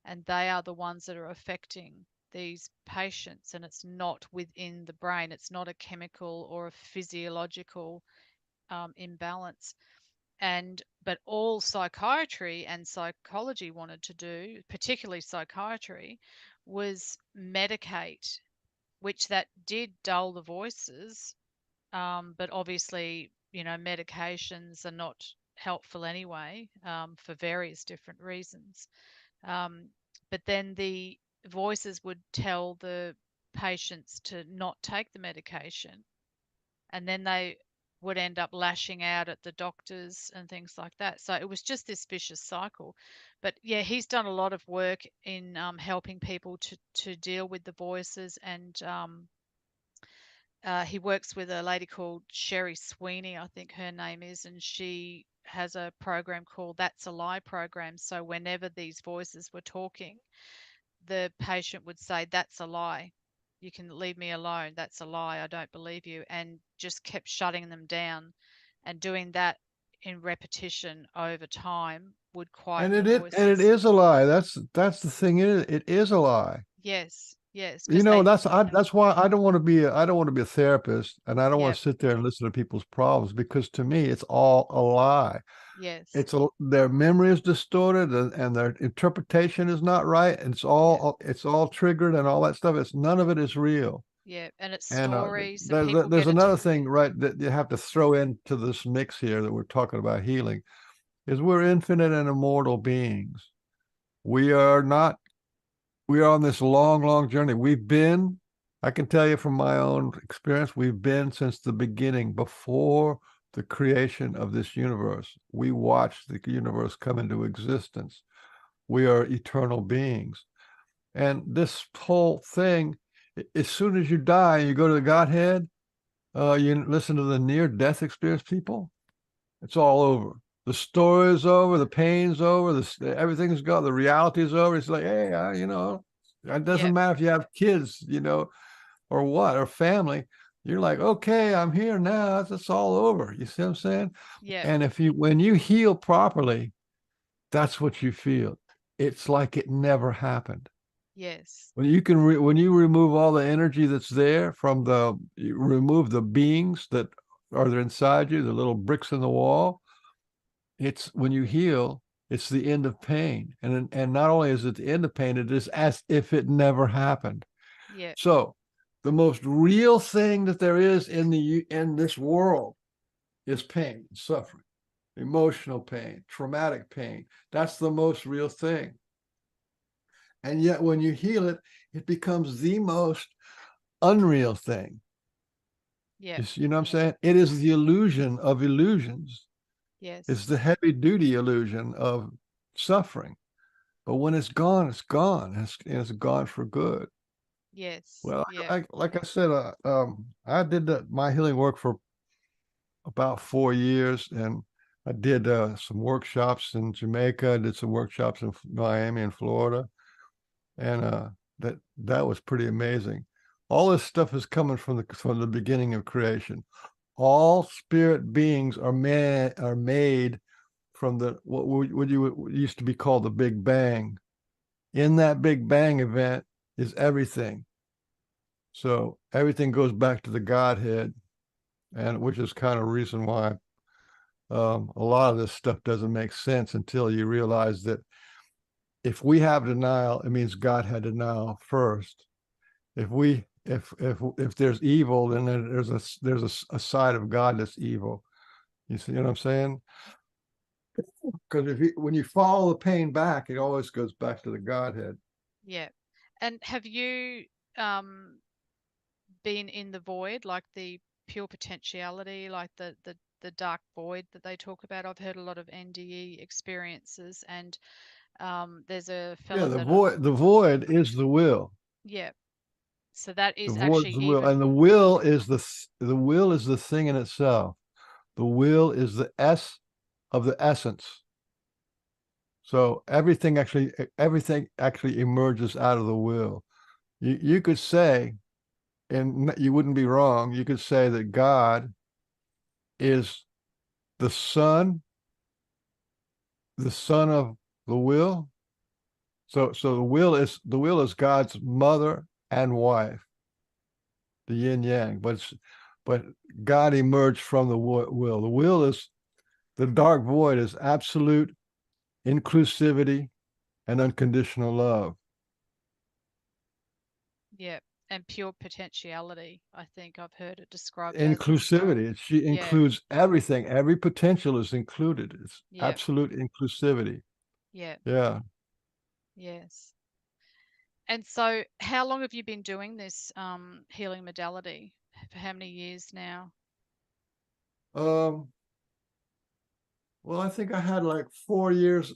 Speaker 1: And they are the ones that are affecting these patients. And it's not within the brain, it's not a chemical or a physiological imbalance. But all psychiatry and psychology wanted to do, particularly psychiatry, was medicate, which that did dull the voices. But obviously, medications are not helpful anyway, for various different reasons. Um, but then the voices would tell the patients to not take the medication, and then they would end up lashing out at the doctors and things like that. So it was just this vicious cycle. But yeah, he's done a lot of work in helping people to deal with the voices, and he works with a lady called Sherry Sweeney, I think her name is, and she has a program called That's a Lie program. So whenever these voices were talking, the patient would say, that's a lie. You can leave me alone. That's a lie. I don't believe you. And just kept shutting them down. And doing that in repetition over time would quiet
Speaker 2: And
Speaker 1: the
Speaker 2: it
Speaker 1: voices.
Speaker 2: is a lie. That's the thing. It is a lie.
Speaker 1: Yes, yes,
Speaker 2: You
Speaker 1: because
Speaker 2: know,
Speaker 1: they,
Speaker 2: that's why I don't want to be I don't want to be a therapist, and I don't want
Speaker 1: yep,
Speaker 2: to sit there and listen to people's problems, because to me it's all a lie.
Speaker 1: yes,
Speaker 2: Their memory is distorted, and their interpretation is not right. And
Speaker 1: yep,
Speaker 2: it's all triggered and all that stuff. It's none of it is real.
Speaker 1: yep. And it's
Speaker 2: And
Speaker 1: stories, and people
Speaker 2: there's
Speaker 1: get it.
Speaker 2: another thing, right, that you have to throw into this mix here that we're talking about healing, is we're infinite and immortal beings. We are not, we are on this long journey. I can tell you from my own experience, we've been since the beginning, before the creation of this universe. We watched the universe come into existence. We are eternal beings. And this whole thing, as soon as you die, you go to the Godhead, you listen to the near-death experience people, it's all over. The story is over, the pain's over, everything's gone, the reality is over. It's like, hey, it doesn't
Speaker 1: Yep,
Speaker 2: matter if you have kids, or what, or family. You're like, okay, I'm here now. It's all over. You see what I'm saying?
Speaker 1: yep,
Speaker 2: And when you heal properly, that's what you feel. It's like it never happened.
Speaker 1: yes,
Speaker 2: When you remove all the energy that's there from you remove the beings that are there inside you, the little bricks in the wall. It's when you heal, it's the end of pain, and not only is it the end of pain, it is as if it never happened.
Speaker 1: yep,
Speaker 2: So the most real thing that there is in this world is pain, suffering, emotional pain, traumatic pain. That's the most real thing. And yet when you heal it, it becomes the most unreal thing.
Speaker 1: Yeah.
Speaker 2: You know what I'm saying? It is the illusion of illusions. It's
Speaker 1: Yes.
Speaker 2: the heavy duty illusion of suffering. But when it's gone, it's gone. It's gone for good.
Speaker 1: Yes.
Speaker 2: Well,
Speaker 1: Yeah.
Speaker 2: like I said, I did my healing work for about 4 years, and I did some workshops in Jamaica. I did some workshops in Miami and Florida, and that was pretty amazing. All this stuff is coming from the beginning of creation. All spirit beings are made from the what you used to be called the Big Bang. In that Big Bang event is everything. So everything goes back to the Godhead, and which is kind of reason why a lot of this stuff doesn't make sense until you realize that if we have denial, it means God had denial first. If there's evil, then there's a side of God that's evil. You see what I'm saying? Because when you follow the pain back, it always goes back to the Godhead.
Speaker 1: Yeah. And have you um been in the void, like the pure potentiality, like the dark void that they talk about? I've heard a lot of NDE experiences, and there's a
Speaker 2: Yeah,
Speaker 1: fella that I,
Speaker 2: the void is the will.
Speaker 1: yeah. So that
Speaker 2: The
Speaker 1: is
Speaker 2: void is
Speaker 1: actually
Speaker 2: the will, and
Speaker 1: even,
Speaker 2: the will is the thing in itself. The will is the S of the essence. So everything actually emerges out of the will. You could say, and you wouldn't be wrong, you could say that God is the son of the will. So the will is God's mother and wife, the yin yang. But God emerged from the will. The will is the dark void is absolute inclusivity and unconditional love.
Speaker 1: yeah, and pure potentiality. I think I've heard it described as well.
Speaker 2: Inclusivity. She
Speaker 1: Yeah,
Speaker 2: includes everything. Every potential is included. It's
Speaker 1: yeah,
Speaker 2: absolute inclusivity.
Speaker 1: yeah,
Speaker 2: Yeah.
Speaker 1: yes. And so, how long have you been doing this healing modality? For how many years now?
Speaker 2: Um, well, I think I had like 4 years,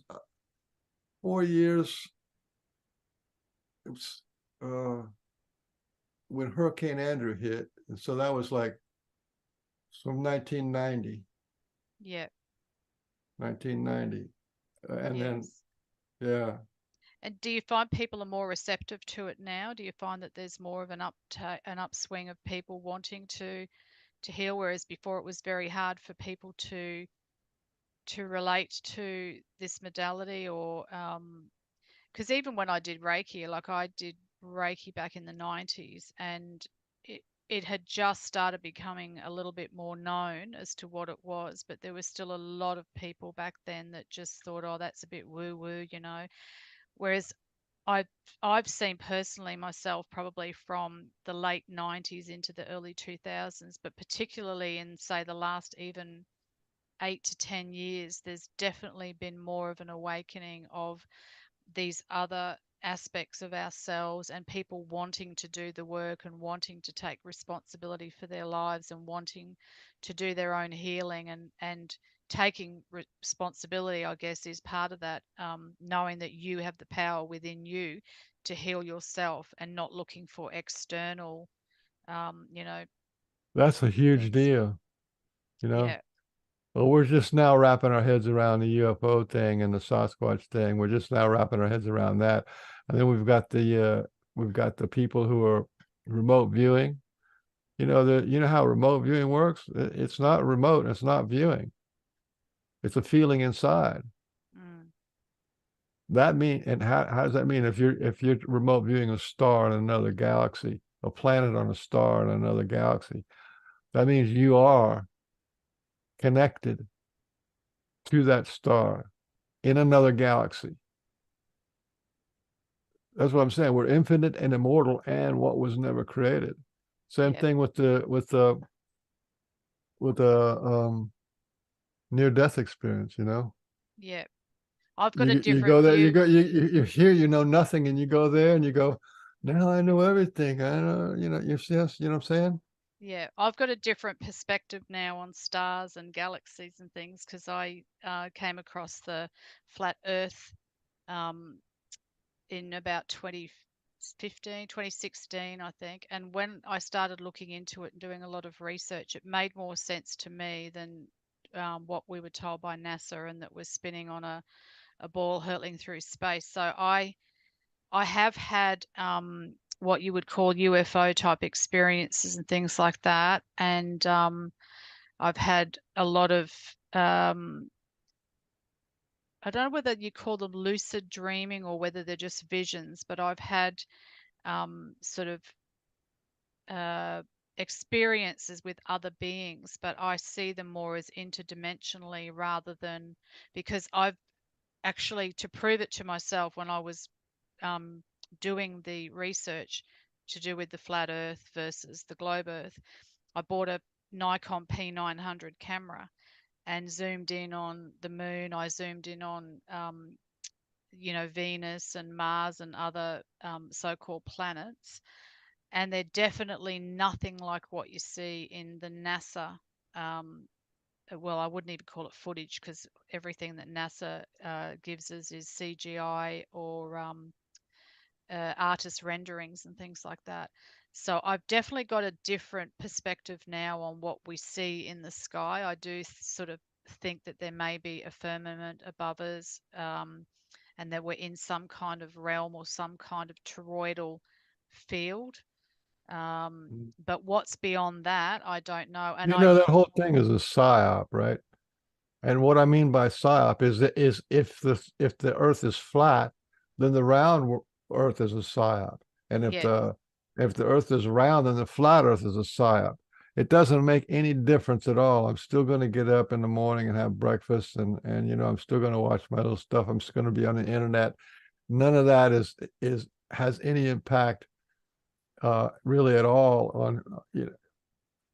Speaker 2: 4 years. It was, when Hurricane Andrew hit. And so that was like from 1990,
Speaker 1: Yeah,
Speaker 2: 1990. And then,
Speaker 1: yes.
Speaker 2: yeah,
Speaker 1: And do you find people are more receptive to it now? Do you find that there's more of an upswing of people wanting to heal, whereas before it was very hard for people to relate to this modality? Or because even when I did Reiki, like I did Reiki back in the 90s, and it had just started becoming a little bit more known as to what it was, but there was still a lot of people back then that just thought, oh, that's a bit woo woo, you know. Whereas I've I've seen personally myself, probably from the late 90s into the early 2000s, but particularly in, say, the last even 8 to 10 years, there's definitely been more of an awakening of these other aspects of ourselves, and people wanting to do the work and wanting to take responsibility for their lives and wanting to do their own healing, and taking responsibility, I guess, is part of that, knowing that you have the power within you to heal yourself and not looking for external, you know,
Speaker 2: that's a huge
Speaker 1: things.
Speaker 2: deal, you know.
Speaker 1: Yeah.
Speaker 2: Well, we're just now wrapping our heads around the UFO thing and the Sasquatch thing. We're just now wrapping our heads around that. And then we've got the people who are remote viewing. You know how remote viewing works? It's not remote, it's not viewing. It's a feeling inside.
Speaker 1: Mm.
Speaker 2: And how does that mean if you're remote viewing a star in another galaxy, a planet on a star in another galaxy, that means you are connected to that star in another galaxy. That's what I'm saying. We're infinite and immortal and what was never created. Same
Speaker 1: Yeah.
Speaker 2: thing with the near death experience, you know.
Speaker 1: Yeah. I've got a
Speaker 2: You
Speaker 1: different
Speaker 2: go there,
Speaker 1: view.
Speaker 2: you hear you know nothing, and you go there and you go, now I know everything. I know, you see us, you know what I'm saying?
Speaker 1: Yeah, I've got a different perspective now on stars and galaxies and things because I came across the flat Earth um, in about 2015, 2016, I think. And when I started looking into it and doing a lot of research, it made more sense to me than what we were told by NASA, and that we're spinning on a ball hurtling through space. So I have had what you would call UFO type experiences and things like that. And I've had a lot of, I don't know whether you call them lucid dreaming or whether they're just visions, but I've had sort of uh, experiences with other beings, but I see them more as interdimensionally rather than, because I've actually, to prove it to myself, when I was um, doing the research to do with the flat Earth versus the globe Earth, I bought a Nikon P900 camera and zoomed in on the moon. I zoomed in on, Venus and Mars and other so-called planets, and they're definitely nothing like what you see in the NASA. Um, well, I wouldn't even call it footage because everything that NASA gives us is CGI or artist renderings and things like that. So I've definitely got a different perspective now on what we see in the sky. I do sort of think that there may be a firmament above us, and that we're in some kind of realm or some kind of toroidal field. But what's beyond that, I don't know. And
Speaker 2: You
Speaker 1: I,
Speaker 2: know, that whole thing is a psyop, right? And what I mean by psyop is if the Earth is flat, then the round Earth is a psyop, and
Speaker 1: yeah,
Speaker 2: if the Earth is round, then the flat Earth is a psyop. It doesn't make any difference at all. I'm still going to get up in the morning and have breakfast, and I'm still going to watch my little stuff. I'm just going to be on the internet. None of that is has any impact really at all on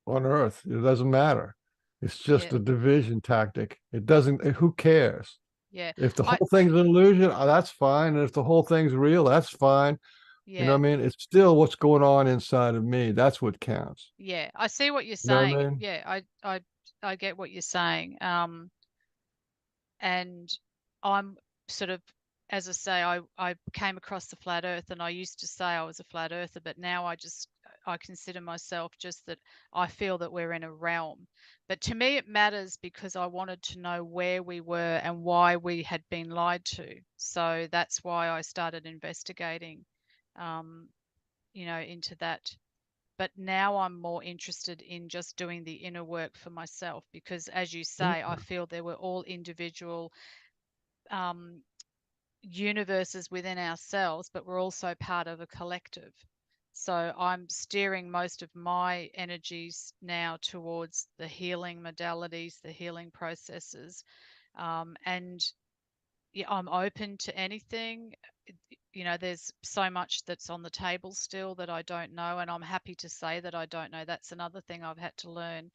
Speaker 2: on Earth. It doesn't matter. It's
Speaker 1: yeah,
Speaker 2: just a division tactic. It doesn't, who cares?
Speaker 1: yeah.
Speaker 2: If the
Speaker 1: I,
Speaker 2: whole thing's an illusion, that's fine. And if the whole thing's real, that's fine. You know
Speaker 1: yeah,
Speaker 2: what I mean? It's still what's going on inside of me. That's what counts.
Speaker 1: yeah. I see what you're
Speaker 2: You know what
Speaker 1: saying.
Speaker 2: I mean?
Speaker 1: Yeah, I get what you're saying. And I'm sort of, as I say, I came across the flat earth, and I used to say I was a flat earther, but now I consider myself just that I feel that we're in a realm. But to me it matters because I wanted to know where we were and why we had been lied to. So that's why I started investigating um, into that. But now I'm more interested in just doing the inner work for myself because, as you
Speaker 2: Yeah.
Speaker 1: say, I feel there were all individual um, universes within ourselves, but we're also part of a collective. So I'm steering most of my energies now towards the healing modalities, the healing processes, and yeah, I'm open to anything. There's so much that's on the table still that I don't know, and I'm happy to say that I don't know. That's another thing I've had to learn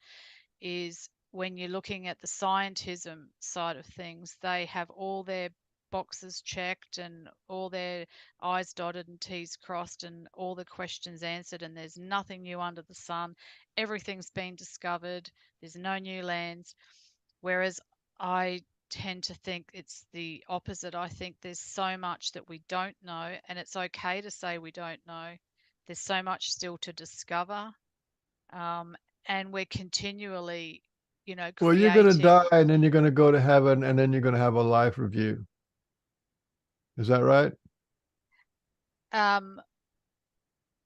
Speaker 1: is when you're looking at the scientism side of things, they have all their boxes checked and all their I's dotted and T's crossed and all the questions answered, and there's nothing new under the sun. Everything's been discovered, there's no new lands. Whereas I tend to think it's the opposite. I think there's so much that we don't know, and it's okay to say we don't know. There's so much still to discover, um, and we're continually,
Speaker 2: Well, you're going to
Speaker 1: creating.
Speaker 2: die and then you're going to go to heaven and then you're going to have a life review. Is that right?
Speaker 1: Um,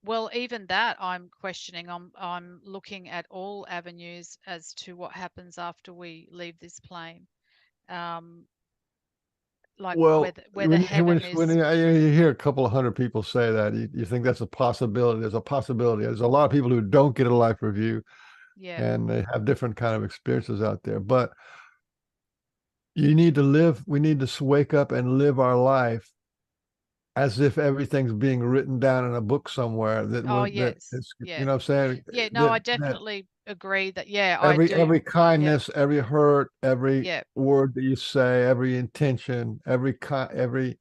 Speaker 1: well, even that I'm questioning. I'm looking at all avenues as to what happens after we leave this plane. Um, like
Speaker 2: Well,
Speaker 1: whether heaven
Speaker 2: when
Speaker 1: is.
Speaker 2: you hear a couple of hundred people say that, you think that's a possibility. There's a possibility. There's a lot of people who don't get a life review
Speaker 1: Yeah,
Speaker 2: and they have different kind of experiences out there. But you need to live, we need to wake up and live our life as if everything's being written down in a book somewhere that
Speaker 1: Oh,
Speaker 2: would that
Speaker 1: yes.
Speaker 2: it's,
Speaker 1: Yeah.
Speaker 2: you know what I'm saying,
Speaker 1: Yeah, no, I
Speaker 2: that
Speaker 1: definitely agree that, yeah, I do.
Speaker 2: every
Speaker 1: Yep.
Speaker 2: kindness, every hurt, every
Speaker 1: Yep.
Speaker 2: word that you say, every intention, every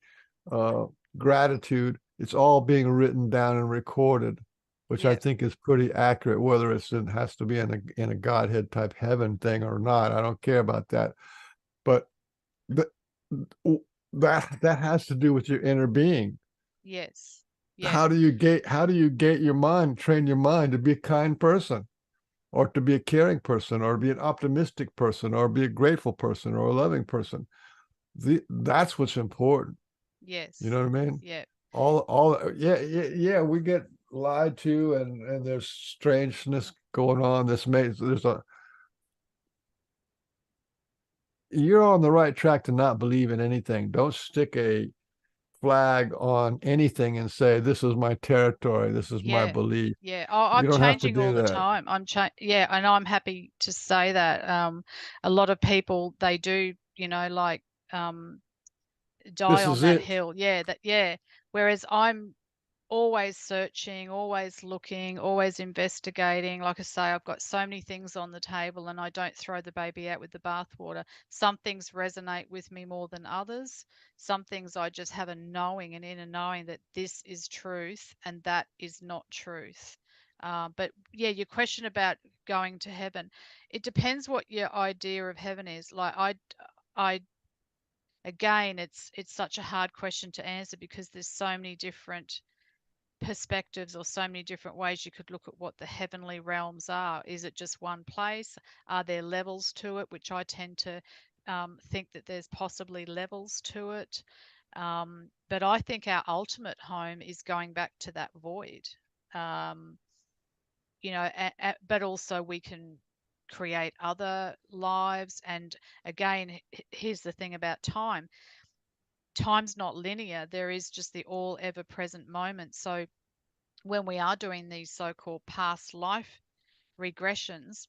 Speaker 2: uh gratitude, it's all being written down and recorded, which I
Speaker 1: Yep.
Speaker 2: think is pretty accurate, whether it has to be in a Godhead type heaven thing or not. I don't care about that. But th- that has to do with your inner being.
Speaker 1: Yes. Yep.
Speaker 2: How do you gate your mind, train your mind to be a kind person, or to be a caring person, or be an optimistic person, or be a grateful person, or a loving person? That's what's important. You
Speaker 1: Yes.
Speaker 2: know what I mean?
Speaker 1: Yep.
Speaker 2: Yeah, we get lied to, and there's strangeness going on. There's a You're on the right track to not believe in anything. Don't stick a flag on anything and say, this is my territory, this is my
Speaker 1: Yeah.
Speaker 2: belief.
Speaker 1: Yeah. Oh,
Speaker 2: You
Speaker 1: I'm
Speaker 2: don't have to
Speaker 1: changing all
Speaker 2: do
Speaker 1: the
Speaker 2: that.
Speaker 1: time. Yeah, and I'm happy to say that. A lot of people, they do, like, um die
Speaker 2: This
Speaker 1: on
Speaker 2: is
Speaker 1: that
Speaker 2: it.
Speaker 1: hill. Yeah, yeah. Whereas I'm always searching, always looking, always investigating. Like I say, I've got so many things on the table, and I don't throw the baby out with the bathwater. Some things resonate with me more than others. Some things I just have a knowing, an inner knowing that this is truth and that is not truth. But yeah, your question about going to heaven, it depends what your idea of heaven is. Like I again, it's such a hard question to answer because there's so many different perspectives or so many different ways you could look at what the heavenly realms are. Is it just one place? Are there levels to it? Which I tend to think that there's possibly levels to it. But I think our ultimate home is going back to that void. Um, but also we can create other lives. And again, here's the thing about time. Time's not linear. There is just the all ever present moment. So when we are doing these so-called past life regressions,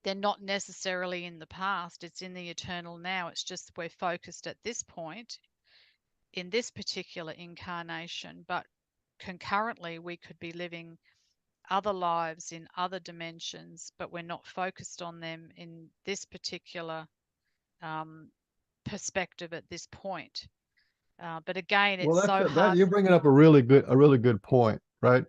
Speaker 1: they're not necessarily in the past, it's in the eternal now. It's just we're focused at this point in this particular incarnation, but concurrently we could be living other lives in other dimensions, but we're not focused on them in this particular um, perspective at this point. But again,
Speaker 2: Well,
Speaker 1: it's so
Speaker 2: that
Speaker 1: hard.
Speaker 2: you're bringing up a really good point, right?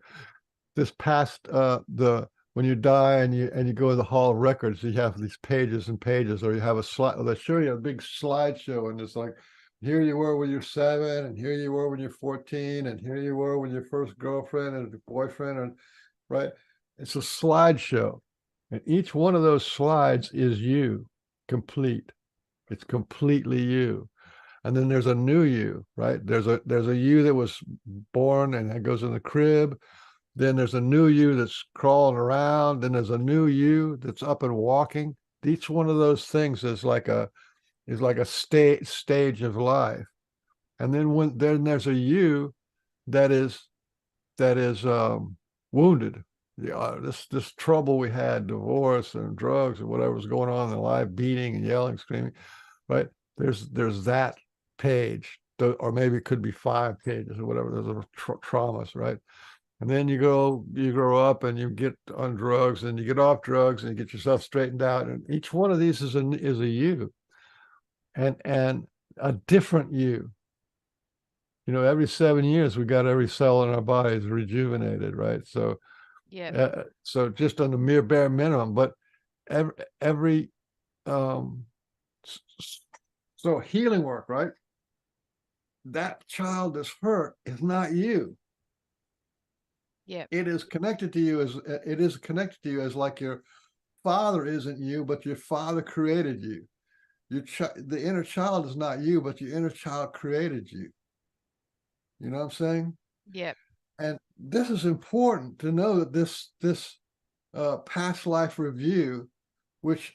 Speaker 2: This past the when you die and you go to the Hall of Records, you have these pages and pages, or you have a slide. They show you a big slideshow, and it's like, here you were when you're 7, and here you were when you're 14, and here you were when your first girlfriend and boyfriend, and right. It's a slideshow, and each one of those slides is you, complete. It's completely you. And then there's a new you, right? There's a you that was born and that goes in the crib. Then there's a new you that's crawling around. Then there's a new you that's up and walking. Each one of those things is like a stage of life. And then there's a you that is wounded. Yeah, this trouble we had, divorce and drugs and whatever was going on in life, beating and yelling, screaming, right? There's that page, or maybe it could be 5 pages or whatever. There's a traumas, right? And then you grow up and you get on drugs and you get off drugs and you get yourself straightened out. And each one of these is a you, and a different you. Every 7 years we got every cell in our bodies rejuvenated, right?
Speaker 1: Yeah.
Speaker 2: So just on the bare minimum, but every um, so healing work, right? That child that's hurt is not you.
Speaker 1: Yeah.
Speaker 2: It is connected to you as like your father isn't you, but your father created you. The inner child is not you, but your inner child created you. You know what I'm saying?
Speaker 1: Yeah.
Speaker 2: And this is important to know that this past life review, which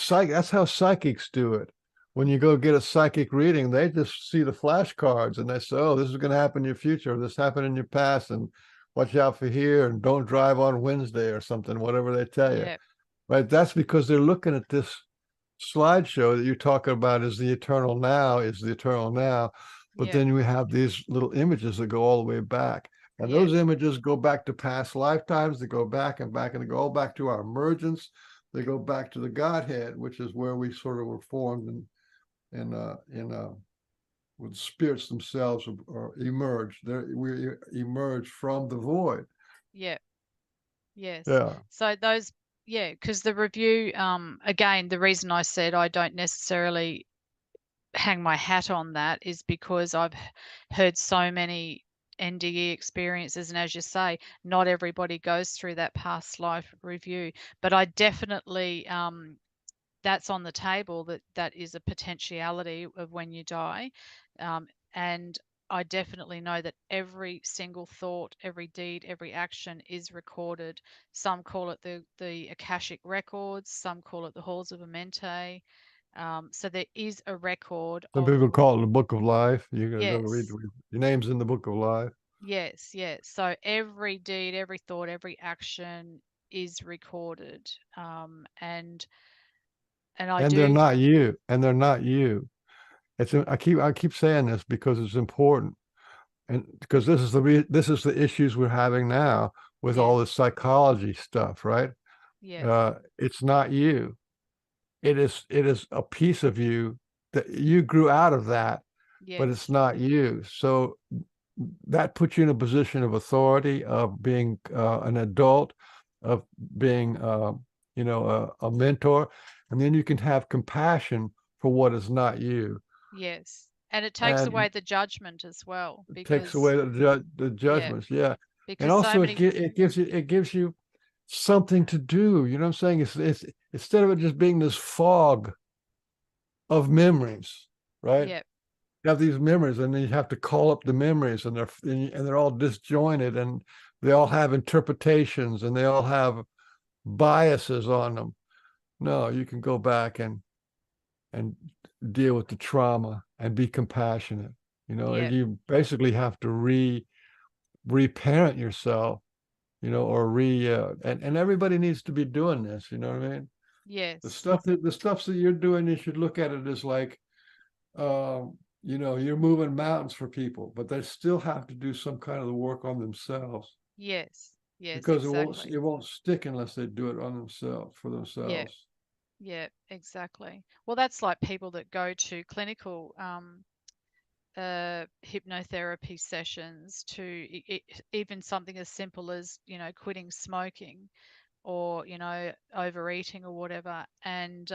Speaker 2: that's how psychics do it. When you go get a psychic reading, they just see the flashcards and they say, "Oh, this is going to happen in your future. This happened in your past, and watch out for here, and don't drive on Wednesday or something." Whatever they tell you,
Speaker 1: Yeah.
Speaker 2: right? That's because they're looking at this slideshow that you're talking about is the eternal now, But
Speaker 1: Yeah.
Speaker 2: then we have these little images that go all the way back. And those
Speaker 1: Yes.
Speaker 2: images go back to past lifetimes. They go back and back, and they go all back to our emergence. They go back to the Godhead, which is where we sort of were formed in when spirits themselves or emerge. We emerge from the void.
Speaker 1: Yeah. Yes.
Speaker 2: Yeah.
Speaker 1: So those, yeah, because the review, again, the reason I said I don't necessarily hang my hat on that is because I've heard so many NDE experiences, and as you say, not everybody goes through that past life review. But I definitely, that's on the table, that is a potentiality of when you die, and I definitely know that every single thought, every deed, every action is recorded. Some call it the Akashic records, some call it the halls of Amente. So there is a record
Speaker 2: Some
Speaker 1: of,
Speaker 2: people call it the book of life. You're going to go read
Speaker 1: yes,
Speaker 2: your name's in the book of life.
Speaker 1: yes, yes. So every deed, every thought, every action is recorded. And I
Speaker 2: And they're
Speaker 1: do,
Speaker 2: not you. And they're not you. I keep saying this because it's important. And because this is the issues we're having now with all
Speaker 1: yes,
Speaker 2: this psychology stuff, right?
Speaker 1: yes,
Speaker 2: It's not you. It is a piece of you that you grew out of that, but it's
Speaker 1: yes,
Speaker 2: not you. So that puts you in a position of authority, of being an adult, of being a mentor, and then you can have compassion for what is not you,
Speaker 1: yes. And it takes
Speaker 2: and
Speaker 1: away the judgment as well,
Speaker 2: it takes
Speaker 1: because,
Speaker 2: away the
Speaker 1: yeah,
Speaker 2: judgments. Yeah, and
Speaker 1: because so
Speaker 2: also
Speaker 1: many,
Speaker 2: it gives you something to do. You know what I'm saying? It's instead of it just being this fog of memories, right?
Speaker 1: yeah,
Speaker 2: You have these memories, and then you have to call up the memories, and they're all disjointed, and they all have interpretations, and they all have biases on them. No, you can go back and deal with the trauma and be compassionate.
Speaker 1: yeah,
Speaker 2: You basically have to reparent yourself, or and everybody needs to be doing this. You know what I mean?
Speaker 1: yes,
Speaker 2: The stuff that you're doing, you should look at it as like, you're moving mountains for people, but they still have to do some kind of the work on themselves,
Speaker 1: yes, yes,
Speaker 2: because
Speaker 1: exactly.
Speaker 2: it won't stick unless they do it on themselves for
Speaker 1: Yeah,
Speaker 2: themselves.
Speaker 1: yeah, exactly. Well, that's like people that go to clinical hypnotherapy sessions to even something as simple as, quitting smoking, or overeating or whatever, and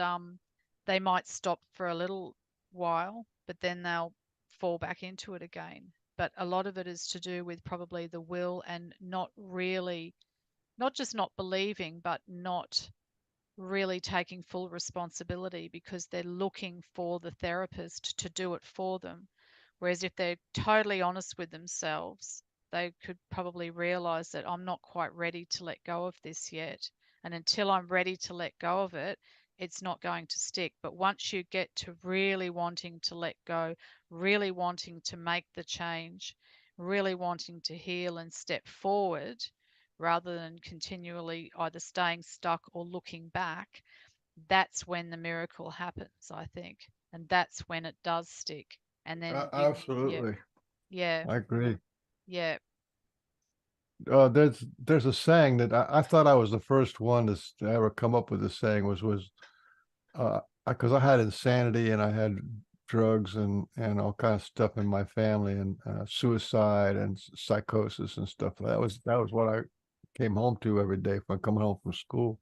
Speaker 1: they might stop for a little while, but then they'll fall back into it again. But a lot of it is to do with probably the will, and not just not believing, but not really taking full responsibility, because they're looking for the therapist to do it for them. Whereas if they're totally honest with themselves, they could probably realize that I'm not quite ready to let go of this yet. And until I'm ready to let go of it, it's not going to stick. But once you get to really wanting to let go, really wanting to make the change, really wanting to heal and step forward, rather than continually either staying stuck or looking back, that's when the miracle happens, I think. And that's when it does stick. And then yeah,
Speaker 2: Absolutely,
Speaker 1: yeah,
Speaker 2: I agree.
Speaker 1: yeah,
Speaker 2: There's a saying that I thought I was the first one to ever come up with. This saying was because I had insanity, and I had drugs, and all kinds of stuff in my family, and suicide and psychosis and stuff. That was what I came home to every day when coming home from school.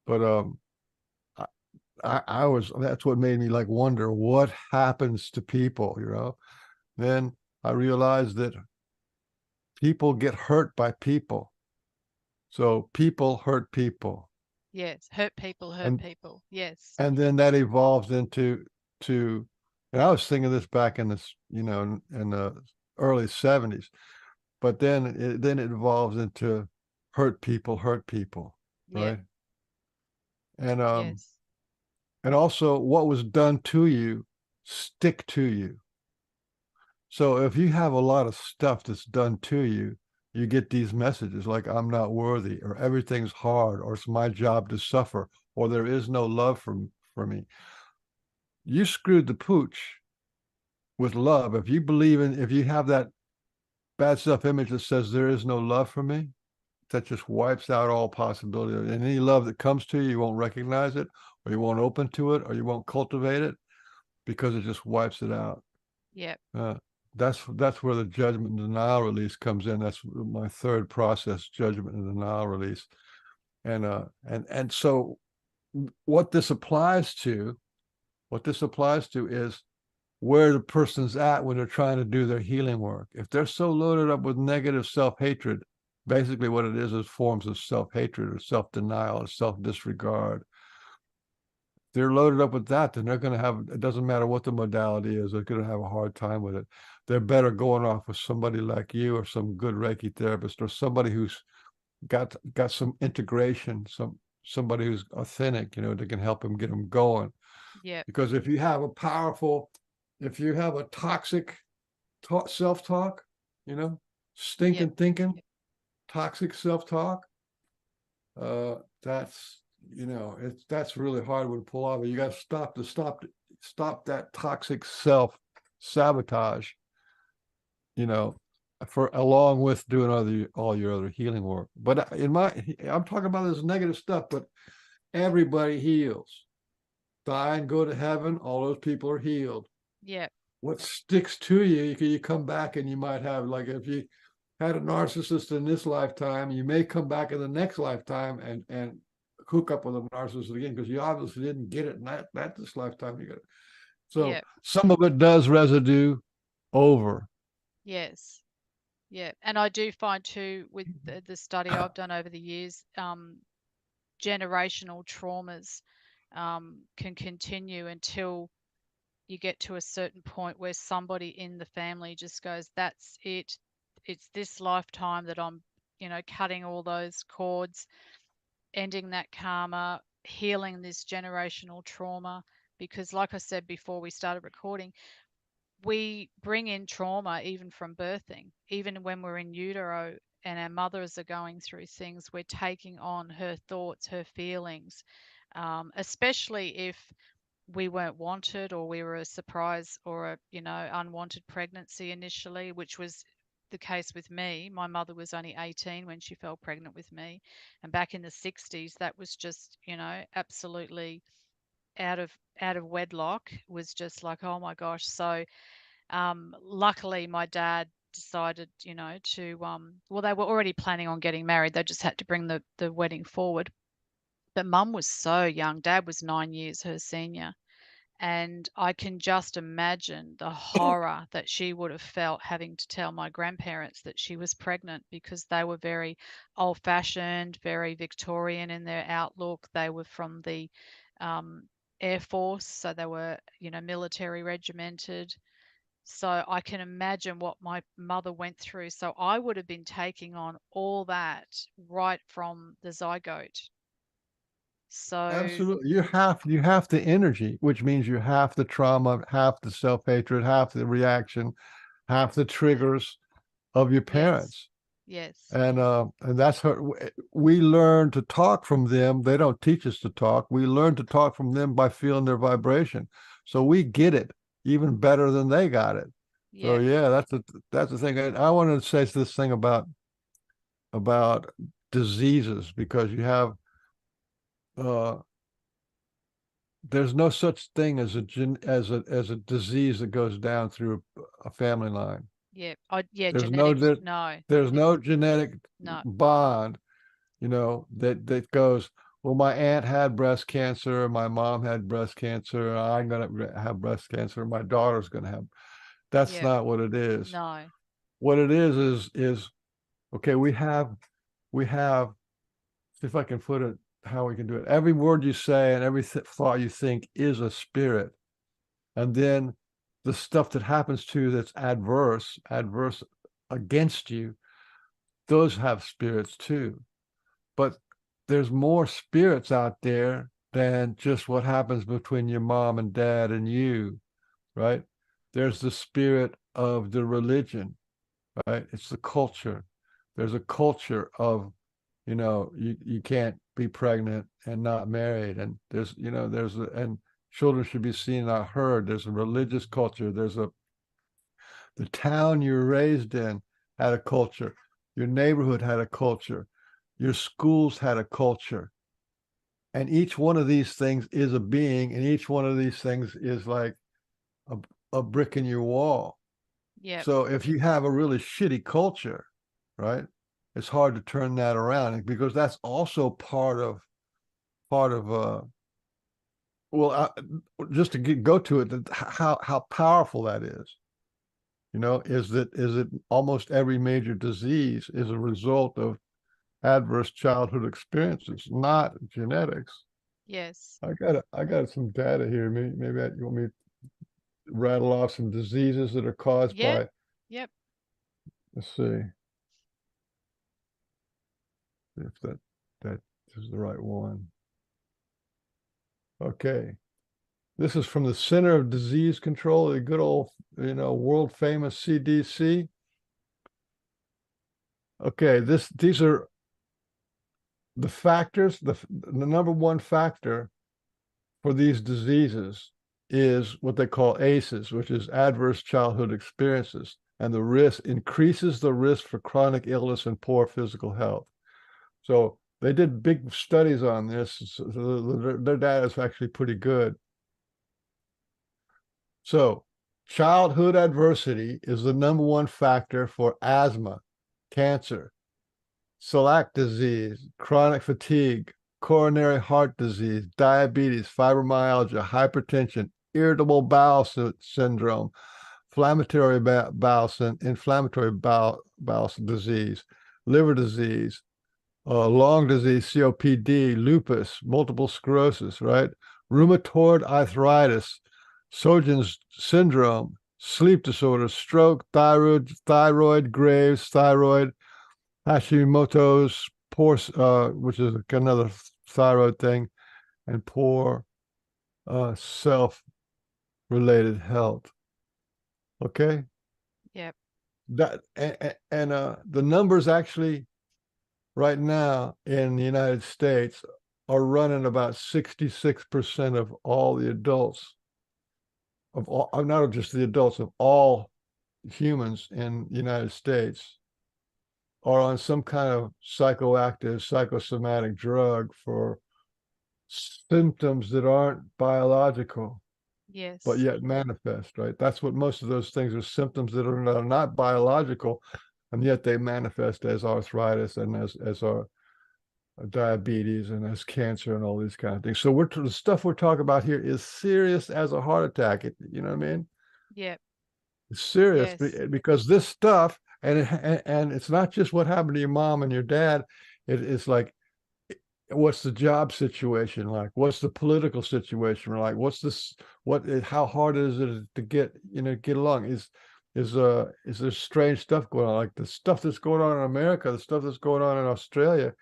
Speaker 2: But I, I was that's what made me like wonder what happens to people. Then I realized that people get hurt by people. So people hurt people.
Speaker 1: yes. Hurt people, hurt
Speaker 2: And
Speaker 1: people. Yes,
Speaker 2: and then that evolves into to and I was thinking this back in this, in the early 70s, but then it evolves into hurt people,
Speaker 1: yeah,
Speaker 2: right? And
Speaker 1: yes,
Speaker 2: and also what was done to you stick to you. So if you have a lot of stuff that's done to you, you get these messages like I'm not worthy, or everything's hard, or it's my job to suffer, or there is no love for me. You screwed the pooch. with love. If you believe in, if you have that bad self-image that says there is no love for me, that just wipes out all possibility. And any love that comes to you, you won't recognize it, or you won't open to it, or you won't cultivate it, because it just wipes it out.
Speaker 1: Yep.
Speaker 2: Uh, that's where the judgment and denial release comes in. That's my third process: judgment and denial release. And so what this applies to, is where the person's at when they're trying to do their healing work. If they're so loaded up with negative self-hatred, basically what it is forms of self-hatred or self-denial or self-disregard. They're loaded up with that, then they're going to have, it doesn't matter what the modality is, they're going to have a hard time with it. They're better going off with somebody like you or some good Reiki therapist or somebody who's got some integration, somebody who's authentic, that can help them get them going.
Speaker 1: Yep.
Speaker 2: Because if you have a toxic self-talk, stinking
Speaker 1: Yep.
Speaker 2: thinking, toxic self-talk, that's that's really hard to pull off. You got to stop that toxic self-sabotage, for along with doing all your other healing work. But I'm talking about this negative stuff, but everybody heals. Die and go to heaven, all those people are healed.
Speaker 1: Yep.
Speaker 2: What sticks to you come back and you might have, like, if you had a narcissist in this lifetime, you may come back in the next lifetime and hook up with a narcissist again, because you obviously didn't get it in that this lifetime you got it. So
Speaker 1: Yep.
Speaker 2: some of it does residue over.
Speaker 1: Yes. Yeah. And I do find too, with the study I've done over the years, generational traumas can continue until you get to a certain point where somebody in the family just goes, that's it. It's this lifetime that I'm, cutting all those cords, ending that karma, healing this generational trauma. Because, like I said before we started recording, we bring in trauma even from birthing, even when we're in utero and our mothers are going through things, we're taking on her thoughts, her feelings, especially if we weren't wanted or we were a surprise or a unwanted pregnancy initially, which was the case with me. My mother was only 18 when she fell pregnant with me, and back in the 60s that was just absolutely out of wedlock, was just like, oh my gosh. So luckily my dad decided to well, they were already planning on getting married, they just had to bring the wedding forward. But mum was so young, dad was 9 years her senior. And I can just imagine the horror that she would have felt having to tell my grandparents that she was pregnant, because they were very old fashioned, very Victorian in their outlook. They were from the Air Force, so they were, military regimented. So I can imagine what my mother went through. So I would have been taking on all that right from the zygote. So,
Speaker 2: Absolutely. You have the energy, which means you have the trauma, half the self-hatred, half the reaction, half the triggers of your
Speaker 1: yes,
Speaker 2: parents.
Speaker 1: yes,
Speaker 2: And that's her. We learn to talk from them. They don't teach us to talk. We learn to talk from them by feeling their vibration. So we get it even better than they got it. So
Speaker 1: yeah,
Speaker 2: yeah, that's the thing. I wanted to say this thing about diseases, because you have uh there's no such thing as a disease that goes down through a family line.
Speaker 1: yeah. Yeah,
Speaker 2: There's no
Speaker 1: genetics.
Speaker 2: there,
Speaker 1: No,
Speaker 2: there's
Speaker 1: it's
Speaker 2: no genetic
Speaker 1: no.
Speaker 2: bond, that goes, well, my aunt had breast cancer, my mom had breast cancer, I'm gonna have breast cancer, my daughter's gonna have. That's
Speaker 1: Yeah,
Speaker 2: not what it is.
Speaker 1: no.
Speaker 2: What it is okay, we have, see if I can put it how we can do it. Every word you say and every thought you think is a spirit. And then the stuff that happens to you that's adverse against you, those have spirits too. But there's more spirits out there than just what happens between your mom and dad and you, right? There's the spirit of the religion, right? It's the culture. There's a culture of, you can't be pregnant and not married. And and children should be seen, not heard. There's a religious culture. There's a The town you're raised in had a culture. Your neighborhood had a culture. Your schools had a culture. And each one of these things is a being, and each one of these things is like a, a brick in your wall.
Speaker 1: Yep.
Speaker 2: So if you have a really shitty culture, right, it's hard to turn that around because that's also part of well, just to go to it, how powerful that is. Is that almost every major disease is a result of adverse childhood experiences, not genetics.
Speaker 1: Yes.
Speaker 2: I got some data here. Maybe you want me to rattle off some diseases that are caused
Speaker 1: Yep.
Speaker 2: by.
Speaker 1: Yep.
Speaker 2: Let's see if that is the right one. Okay, this is from the Center of Disease Control, the good old, world famous CDC. Okay, these are the factors. The number one factor for these diseases is what they call ACEs, which is adverse childhood experiences, and the risk increases the risk for chronic illness and poor physical health. So they did big studies on this. So their data is actually pretty good. So childhood adversity is the number one factor for asthma, cancer, celiac disease, chronic fatigue, coronary heart disease, diabetes, fibromyalgia, hypertension, irritable bowel syndrome, inflammatory bowel disease, liver disease, lung disease, COPD, lupus, multiple sclerosis, right? Rheumatoid arthritis, Sjogren's syndrome, sleep disorders, stroke, thyroid, Graves, thyroid, Hashimoto's, poor, which is another thyroid thing, and poor self-related health. Okay,
Speaker 1: Yep.
Speaker 2: that and the numbers actually right now in the United States are running about 66% of all the adults of all, not just the adults of all humans in the United States are on some kind of psychoactive, psychosomatic drug for symptoms that aren't biological, but
Speaker 1: Yes.
Speaker 2: yet manifest, right? That's what most of those things are, symptoms that are not biological, and yet they manifest as arthritis and as our diabetes and as cancer and all these kind of things. So the stuff we're talking about here is serious as a heart attack. You know what I mean?
Speaker 1: Yep.
Speaker 2: It's serious
Speaker 1: Yes.
Speaker 2: because this stuff, and it's not just what happened to your mom and your dad. It's like, what's the job situation like? What's the political situation like? What's this? How hard is it to get along? Is there strange stuff going on? Like the stuff that's going on in America, the stuff that's going on in Australia.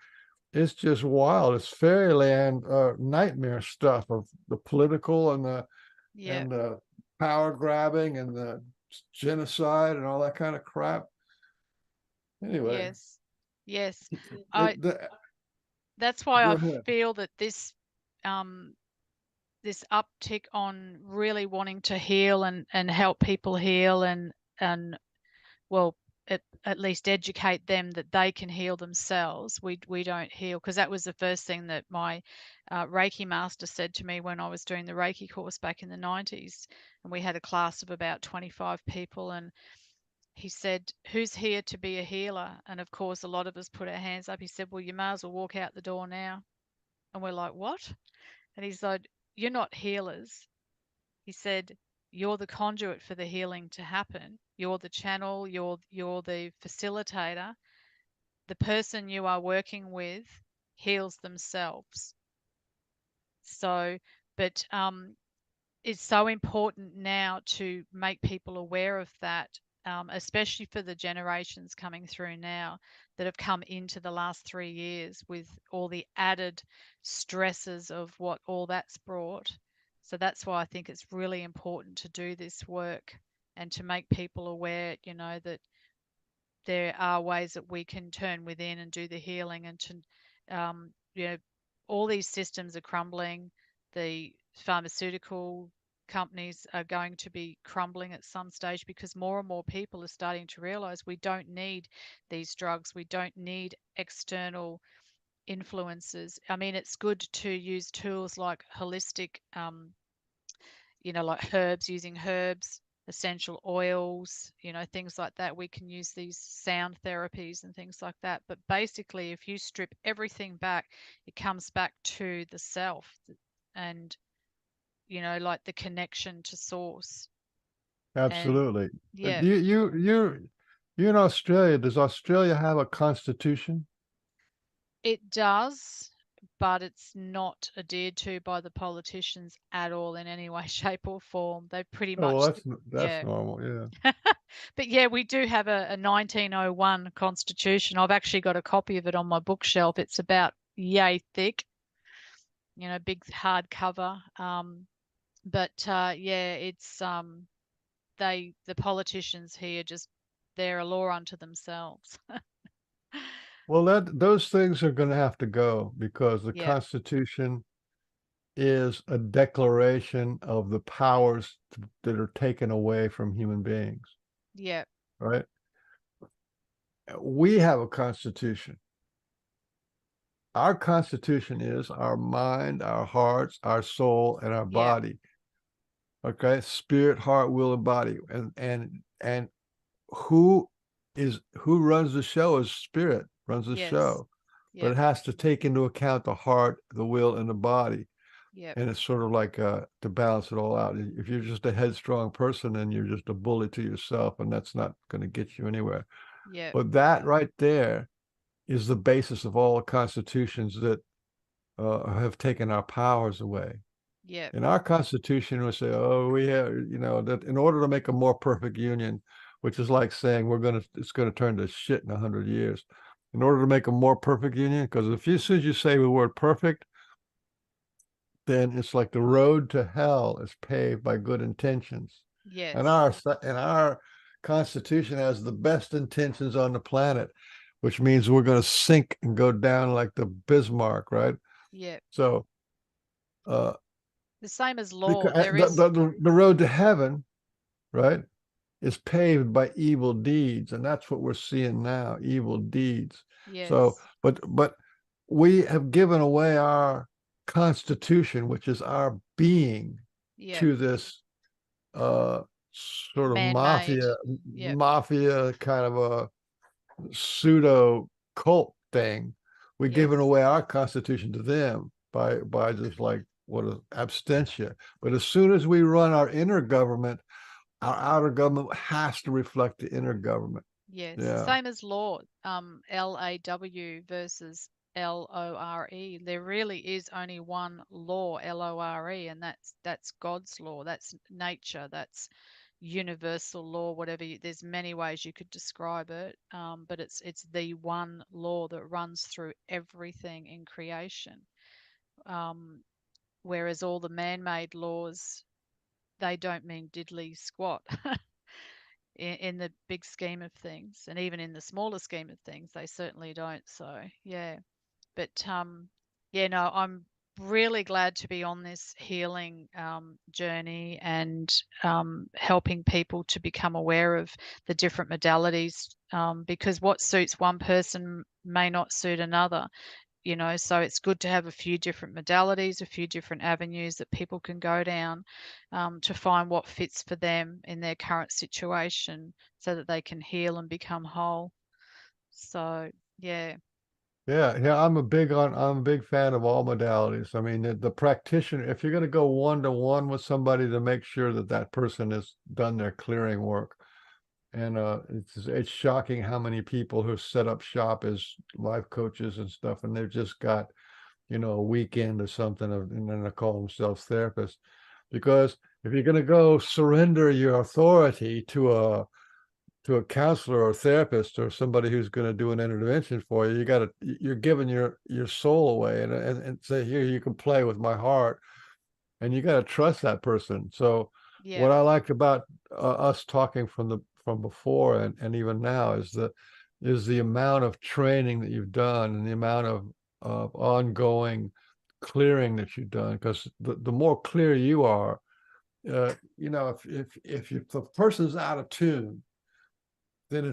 Speaker 2: It's just wild. It's fairyland nightmare stuff of the political
Speaker 1: Yep.
Speaker 2: and the power grabbing and the genocide and all that kind of crap. Anyway,
Speaker 1: Yes. Yes. I
Speaker 2: it, the,
Speaker 1: that's why
Speaker 2: go
Speaker 1: I
Speaker 2: ahead.
Speaker 1: feel that um this uptick on really wanting to heal and help people heal and well at least educate them that they can heal themselves. We don't heal, because that was the first thing that my Reiki master said to me when I was doing the Reiki course back in the 90s, and we had a class of about 25 people, and he said, who's here to be a healer? And of course a lot of us put our hands up. He said, well, you may as well walk out the door now. And we're like, what? And he's like, you're not healers. He said, you're the conduit for the healing to happen. You're the channel, you're the facilitator. The person you are working with heals themselves. So, but it's so important now to make people aware of that, especially for the generations coming through now that have come into the last 3 years with all the added stresses of what all that's brought. So that's why I think it's really important to do this work and to make people aware, that there are ways that we can turn within and do the healing, and to, you know, all these systems are crumbling. The pharmaceutical companies are going to be crumbling at some stage, because more and more people are starting to realize we don't need these drugs. We don't need external influences. I mean, it's good to use tools like holistic, like using herbs, essential oils, things like that. We can use these sound therapies and things like that. But basically, if you strip everything back, it comes back to the self and, like the connection to source. And
Speaker 2: Absolutely.
Speaker 1: yeah,
Speaker 2: You in Australia, does Australia have a constitution?
Speaker 1: it does, but it's not adhered to by the politicians at all in any way, shape, or form. They pretty
Speaker 2: Oh, well,
Speaker 1: much,
Speaker 2: that's
Speaker 1: yeah.
Speaker 2: normal, yeah.
Speaker 1: But yeah, we do have a 1901 constitution. I've actually got a copy of it on my bookshelf. It's about yay thick, big hardcover. But yeah, it's the politicians here just, they're a law unto themselves.
Speaker 2: Well, those things are going to have to go because the
Speaker 1: Yeah,
Speaker 2: Constitution is a declaration of the powers that are taken away from human beings,
Speaker 1: yeah,
Speaker 2: right? We have a constitution. Our constitution is our mind, our hearts, our soul, and our
Speaker 1: yeah,
Speaker 2: body. Okay, spirit, heart, will, and body. And who runs the show is spirit runs the
Speaker 1: yes,
Speaker 2: show, but
Speaker 1: yep,
Speaker 2: it has to take into account the heart, the will, and the body.
Speaker 1: yep,
Speaker 2: And it's sort of like to balance it all out. If you're just a headstrong person, then you're just a bully to yourself, and that's not going to get you anywhere.
Speaker 1: yep,
Speaker 2: But that right there is the basis of all the constitutions that have taken our powers away.
Speaker 1: yep,
Speaker 2: In our Constitution, we say, "Oh, we have, that in order to make a more perfect union," which is like saying it's gonna turn to shit in 100 years. In order to make a more perfect union, because as soon as you say the word perfect, then it's like the road to hell is paved by good intentions. And
Speaker 1: yes,
Speaker 2: our Constitution has the best intentions on the planet, which means we're going to sink and go down like the Bismarck, right?
Speaker 1: yep.
Speaker 2: So, uh,
Speaker 1: The same as law.
Speaker 2: because
Speaker 1: There is,
Speaker 2: the road to heaven, right, is paved by evil deeds, and that's what we're seeing now, evil deeds. So,
Speaker 1: yes,
Speaker 2: but we have given away our constitution, which is our being,
Speaker 1: yep.
Speaker 2: to this uh sort of
Speaker 1: Man-made. Yep,
Speaker 2: mafia kind of a pseudo cult thing. We're giving
Speaker 1: yes,
Speaker 2: away our constitution to them by just like what is abstention. But as soon as we run our inner government, our outer government has to reflect the inner government.
Speaker 1: yes.
Speaker 2: Yeah.
Speaker 1: Same as law. LAW versus LORE. There really is only one law, LORE, and that's God's law. That's nature. That's universal law. Whatever. There's many ways you could describe it, but it's the one law that runs through everything in creation. Um, Whereas all the man-made laws, they don't mean diddly squat in the big scheme of things, and even in the smaller scheme of things, they certainly don't. So yeah, but yeah, no, I'm really glad to be on this healing journey and helping people to become aware of the different modalities, because what suits one person may not suit another. So it's good to have a few different modalities, a few different avenues that people can go down, to find what fits for them in their current situation so that they can heal and become whole. So yeah,
Speaker 2: Yeah, I'm a big fan of all modalities. I mean, the practitioner, if you're going to go one to one with somebody, to make sure that that person has done their clearing work. And it's shocking how many people who set up shop as life coaches and stuff, and they've just got, a weekend or something, and then they call themselves therapists. Because if you're going to go surrender your authority to a counselor or therapist or somebody who's going to do an intervention for you, you're giving your soul away, and say, here, you can play with my heart, and you got to trust that person. So
Speaker 1: yeah,
Speaker 2: what I liked about us talking from before and even now is the amount of training that you've done and the amount of ongoing clearing that you've done, because the more clear you are if the person's out of tune, then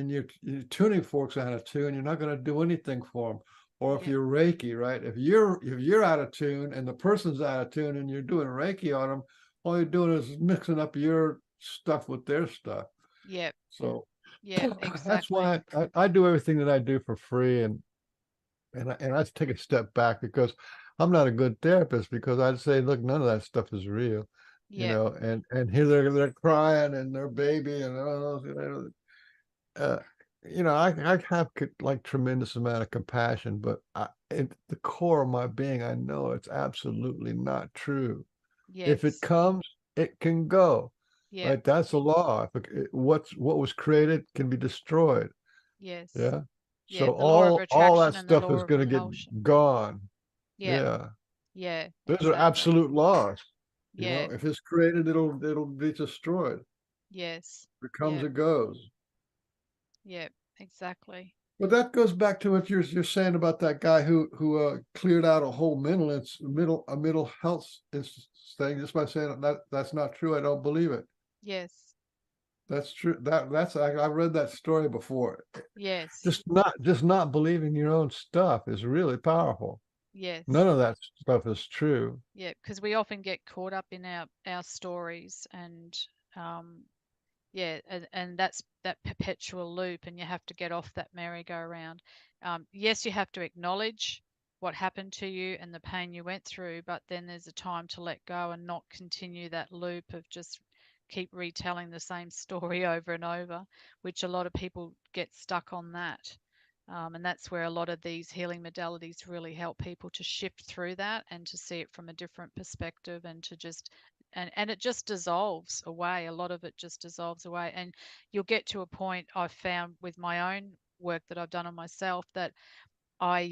Speaker 2: your tuning fork's out of tune, you're not going to do anything for them. Or if
Speaker 1: Yeah.
Speaker 2: you're Reiki, right? If you're out of tune and the person's out of tune and you're doing Reiki on them, all you're doing is mixing up your stuff with their stuff.
Speaker 1: Yeah.
Speaker 2: So
Speaker 1: Yeah.
Speaker 2: that's
Speaker 1: Exactly.
Speaker 2: why I do everything that I do for free, and I take a step back because I'm not a good therapist, because I'd say, look, none of that stuff is real,
Speaker 1: Yeah.
Speaker 2: and here they're crying and their baby and uh, I have like tremendous amount of compassion, but at the core of my being, I know it's absolutely not true. If it
Speaker 1: Yes.
Speaker 2: comes, it can go,
Speaker 1: Yeah.
Speaker 2: right? That's a law. What was created can be destroyed.
Speaker 1: Yes.
Speaker 2: Yeah.
Speaker 1: Yeah.
Speaker 2: So
Speaker 1: The law of
Speaker 2: all that
Speaker 1: attraction and the
Speaker 2: stuff
Speaker 1: law
Speaker 2: is
Speaker 1: of
Speaker 2: going to
Speaker 1: repulsion.
Speaker 2: get gone.
Speaker 1: Yeah.
Speaker 2: Yeah.
Speaker 1: Yeah.
Speaker 2: Those are
Speaker 1: Exactly.
Speaker 2: absolute laws.
Speaker 1: Yeah.
Speaker 2: If it's created, it'll be destroyed.
Speaker 1: Yes.
Speaker 2: If it comes,
Speaker 1: Yeah.
Speaker 2: it goes.
Speaker 1: Yeah. Exactly.
Speaker 2: But that goes back to what you're saying about that guy who cleared out a whole mental health thing just by saying that's not true. I don't believe it.
Speaker 1: Yes.
Speaker 2: That's true. I read that story before.
Speaker 1: Yes.
Speaker 2: Just not believing your own stuff is really powerful. None
Speaker 1: Yes.
Speaker 2: of that stuff is true.
Speaker 1: Yeah. Because we often get caught up in our stories and um yeah, and that's that perpetual loop, and you have to get off that merry-go-round. Yes, you have to acknowledge what happened to you and the pain you went through, but then there's a time to let go and not continue that loop of just keep retelling the same story over and over, which a lot of people get stuck on that. And that's where a lot of these healing modalities really help people to shift through that and to see it from a different perspective, and to just and it just dissolves away. A lot of it just dissolves away, and you'll get to a point, I've found with my own work that I've done on myself, that I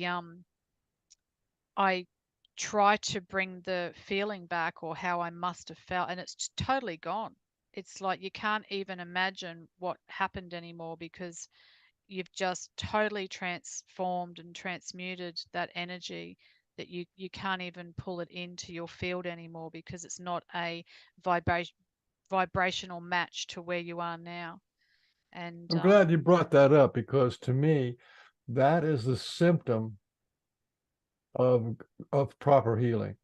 Speaker 1: try to bring the feeling back or how I must have felt, and it's totally gone. It's like you can't even imagine what happened anymore, because you've just totally transformed and transmuted that energy, that you can't even pull it into your field anymore, because it's not a vibrational match to where you are now. And
Speaker 2: I'm glad you brought that up, because to me, that is the symptom of proper healing,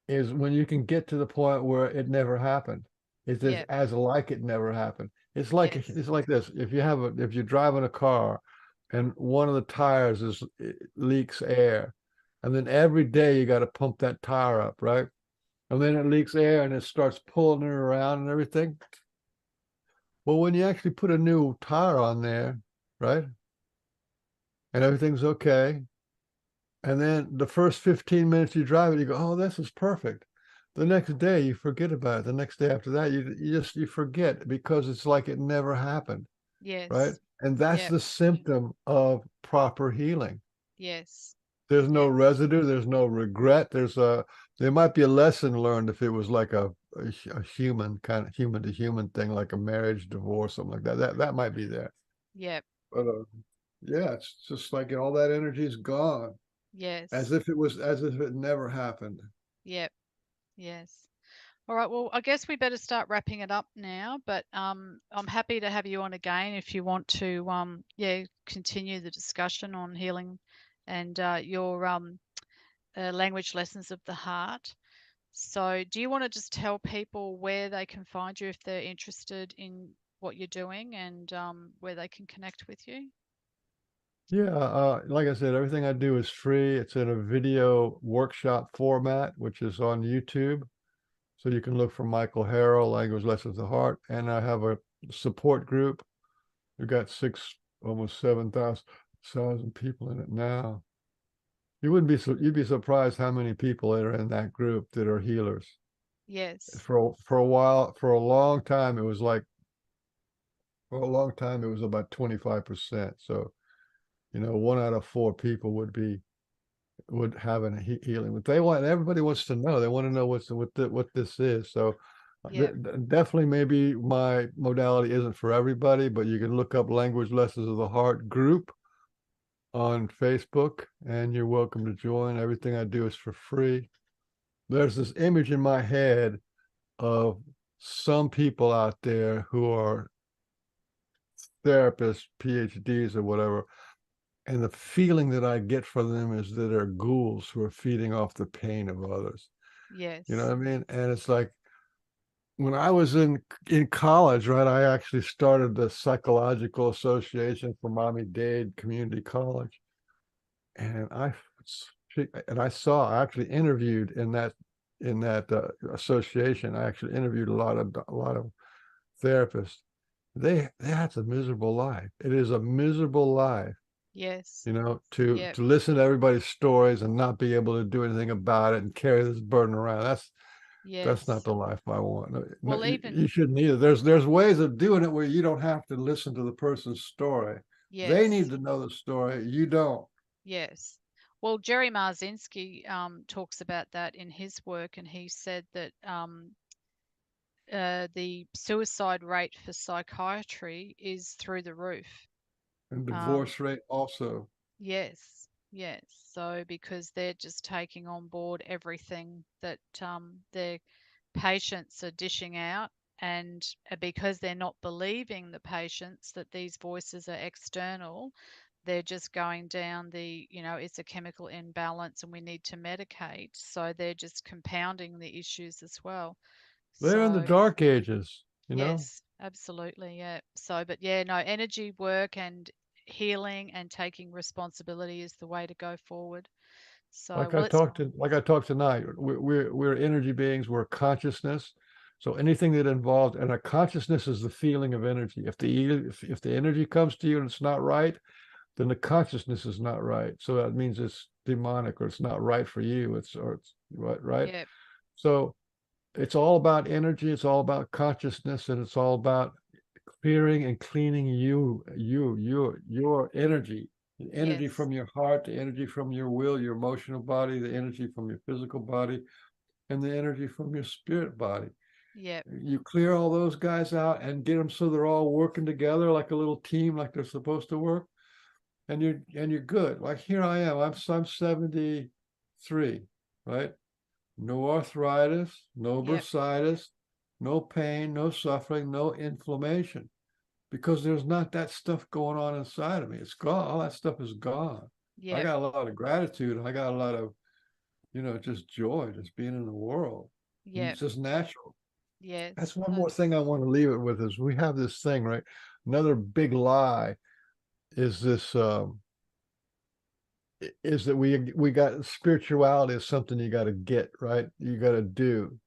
Speaker 2: is when you can get to the point where it never happened. It's
Speaker 1: yeah.
Speaker 2: as like it never happened.
Speaker 1: Yes.
Speaker 2: It's like this. If you're driving a car and one of the tires leaks air, and then every day you got to pump that tire up, right? And then it leaks air and it starts pulling it around and everything. Well, when you actually put a new tire on there, right, and everything's okay, and then the first 15 minutes you drive it, you go, oh, this is perfect. The next day you forget about it. The next day after that, you forget, because it's like it never happened, right?
Speaker 1: Yes.
Speaker 2: And that's
Speaker 1: Yep.
Speaker 2: the symptom of proper healing.
Speaker 1: Yes.
Speaker 2: There's no
Speaker 1: Yep.
Speaker 2: residue, there's no regret. There might be a lesson learned if it was like a human kind of human to human thing, like a marriage, divorce, something like that. That might be there.
Speaker 1: Yep.
Speaker 2: But yeah, it's just like all that energy is gone,
Speaker 1: Yes.
Speaker 2: as if it never happened.
Speaker 1: Yep. Yes. All right. Well, I guess we better start wrapping it up now. But I'm happy to have you on again if you want to, yeah, continue the discussion on healing and your language lessons of the heart. So, do you want to just tell people where they can find you if they're interested in what you're doing, and where they can connect with you?
Speaker 2: Yeah, like I said, everything I do is free. It's in a video workshop format, which is on YouTube. So you can look for Michael Harrell, Language Lessons of the Heart. And I have a support group. We've got almost 7,000 people in it now. You'd be surprised how many people that are in that group that are healers.
Speaker 1: Yes.
Speaker 2: For a while, for a long time, it was about 25%. So, 1 out of 4 people would have a healing. But everybody wants to know. They want to know what this is. So
Speaker 1: Yeah.
Speaker 2: definitely, maybe my modality isn't for everybody, but you can look up Language Lessons of the Heart group on Facebook, and you're welcome to join. Everything I do is for free. there's this image in my head of some people out there who are therapists, PhDs, or whatever. And the feeling that I get from them is that they're ghouls who are feeding off the pain of others. You know
Speaker 1: Yes.
Speaker 2: what I mean? And it's like when I was in college, right? I actually started the Psychological Association for Mommy-Dade Community College, and I actually interviewed in that association. I actually interviewed a lot of therapists. They had a miserable life. It is a miserable life,
Speaker 1: Yes.
Speaker 2: to
Speaker 1: Yep.
Speaker 2: listen to everybody's stories and not be able to do anything about it and carry this burden around. That's not
Speaker 1: Yes.
Speaker 2: the life I want. No, no,
Speaker 1: Well,
Speaker 2: you
Speaker 1: even
Speaker 2: shouldn't either. There's ways of doing it where you don't have to listen to the person's story. They need
Speaker 1: yes.
Speaker 2: to know the story. You don't.
Speaker 1: Yes. Well, Jerry Marzinski talks about that in his work, and he said that the suicide rate for psychiatry is through the roof.
Speaker 2: And
Speaker 1: Um,
Speaker 2: divorce rate also.
Speaker 1: yes, yes. So because they're just taking on board everything that their patients are dishing out, and because they're not believing the patients that these voices are external, they're just going down it's a chemical imbalance and we need to medicate. So they're just compounding the issues as well.
Speaker 2: They're in the
Speaker 1: So,
Speaker 2: dark ages.
Speaker 1: yes, absolutely. Yeah. So, but yeah, no, energy work and healing and taking responsibility is the way to go forward. So, well, it's,
Speaker 2: Like I talked tonight, we're energy beings, we're consciousness. So anything that involved, and a consciousness is the feeling of energy. If the energy comes to you and it's not right, then the consciousness is not right. So that means it's demonic or it's not right for you. It's right.
Speaker 1: yeah,
Speaker 2: So it's all about energy, it's all about consciousness, and it's all about clearing and cleaning your energy, the energy
Speaker 1: yes,
Speaker 2: from your heart, the energy from your will, your emotional body, the energy from your physical body, and the energy from your spirit body.
Speaker 1: yeah,
Speaker 2: You clear all those guys out and get them so they're all working together like a little team, like they're supposed to work, and you're good. Like here I am. I'm 73, right? No arthritis, no
Speaker 1: yeah,
Speaker 2: bursitis, no pain, no suffering, no inflammation, because there's not that stuff going on inside of me. It's gone. All that stuff is gone. I
Speaker 1: yeah,
Speaker 2: got a lot of gratitude. I got a lot of, just joy, just being in the world. And
Speaker 1: yeah,
Speaker 2: it's just natural.
Speaker 1: yes,
Speaker 2: That's one more thing I
Speaker 1: absolutely.
Speaker 2: want to leave it with is we have this thing, right? Another big lie is this is that we got spirituality is something you got to get, right? You got to do.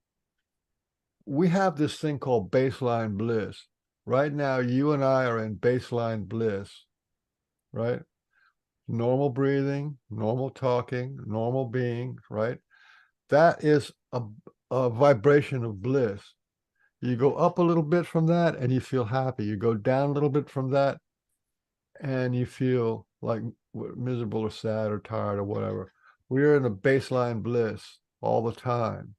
Speaker 2: We have this thing called baseline bliss. Right now, you and I are in baseline bliss, right? Normal breathing, normal talking, normal being, right? That is a vibration of bliss. You go up a little bit from that and you feel happy. You go down a little bit from that and you feel like miserable or sad or tired or whatever. We're in a baseline bliss all the time,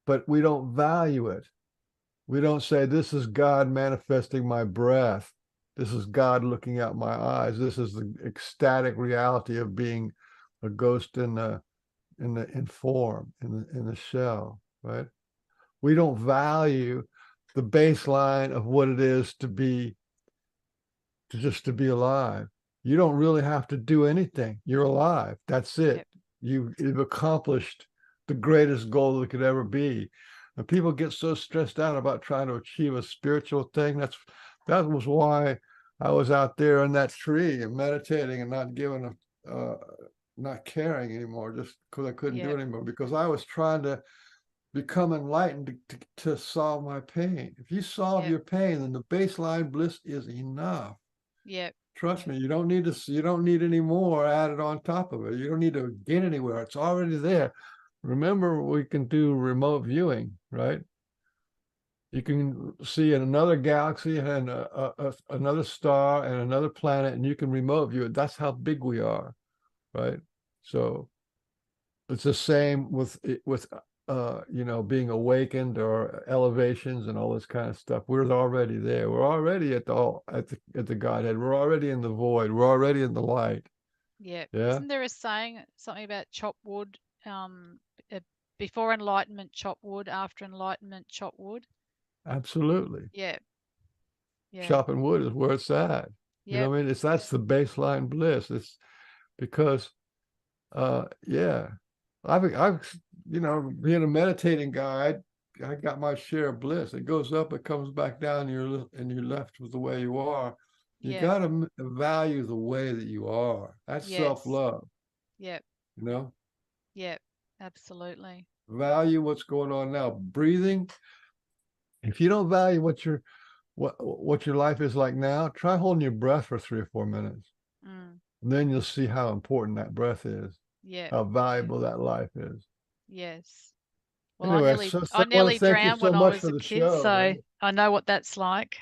Speaker 2: but we don't value it. We don't say, this is God manifesting my breath. This is God looking out my eyes. This is the ecstatic reality of being a ghost in form, in the shell, right? We don't value the baseline of what it is to be alive. You don't really have to do anything. You're alive. That's it.
Speaker 1: Yep,
Speaker 2: You've accomplished the greatest goal that could ever be. And people get so stressed out about trying to achieve a spiritual thing. That was why I was out there in that tree and meditating and not caring anymore, just because I couldn't do
Speaker 1: yep,
Speaker 2: it anymore. Because I was trying to become enlightened to solve my pain. If you solve
Speaker 1: yep,
Speaker 2: your pain, then the baseline bliss is enough.
Speaker 1: yep,
Speaker 2: Trust me, you don't need any more added on top of it. You don't need to get anywhere. It's already there. Remember, we can do remote viewing, right? You can see in another galaxy and another star and another planet, and you can remote view it. That's how big we are, right? So it's the same with being awakened or elevations and all this kind of stuff. We're already there. We're already at the Godhead. We're already in the void. We're already in the light.
Speaker 1: yep.
Speaker 2: Yeah.
Speaker 1: Isn't there a saying, something about chop wood, um, before enlightenment, chop wood. After enlightenment, chop wood.
Speaker 2: Absolutely.
Speaker 1: Yeah. Yeah.
Speaker 2: Chopping wood is where it's at. You know
Speaker 1: Yep.
Speaker 2: what I mean? That's the baseline bliss. It's because yeah. I've being a meditating guy, I got my share of bliss. It goes up, it comes back down, and you're left with the way you are. You
Speaker 1: Yep.
Speaker 2: got to value the way that you are. That's
Speaker 1: Yes.
Speaker 2: self-love,
Speaker 1: Yep.
Speaker 2: you know?
Speaker 1: Yep. Absolutely.
Speaker 2: Value what's going on now. Breathing. If you don't value what your life is like now, try holding your breath for 3 or 4 minutes.
Speaker 1: Mm.
Speaker 2: And then you'll see how important that breath is,
Speaker 1: Yep.
Speaker 2: how valuable that life is.
Speaker 1: Yes. Well,
Speaker 2: Anyway,
Speaker 1: I
Speaker 2: I want to
Speaker 1: nearly
Speaker 2: thank you
Speaker 1: drowned
Speaker 2: so
Speaker 1: when I
Speaker 2: much
Speaker 1: was
Speaker 2: for
Speaker 1: a
Speaker 2: the
Speaker 1: kid,
Speaker 2: show,
Speaker 1: so
Speaker 2: man.
Speaker 1: I know what that's like.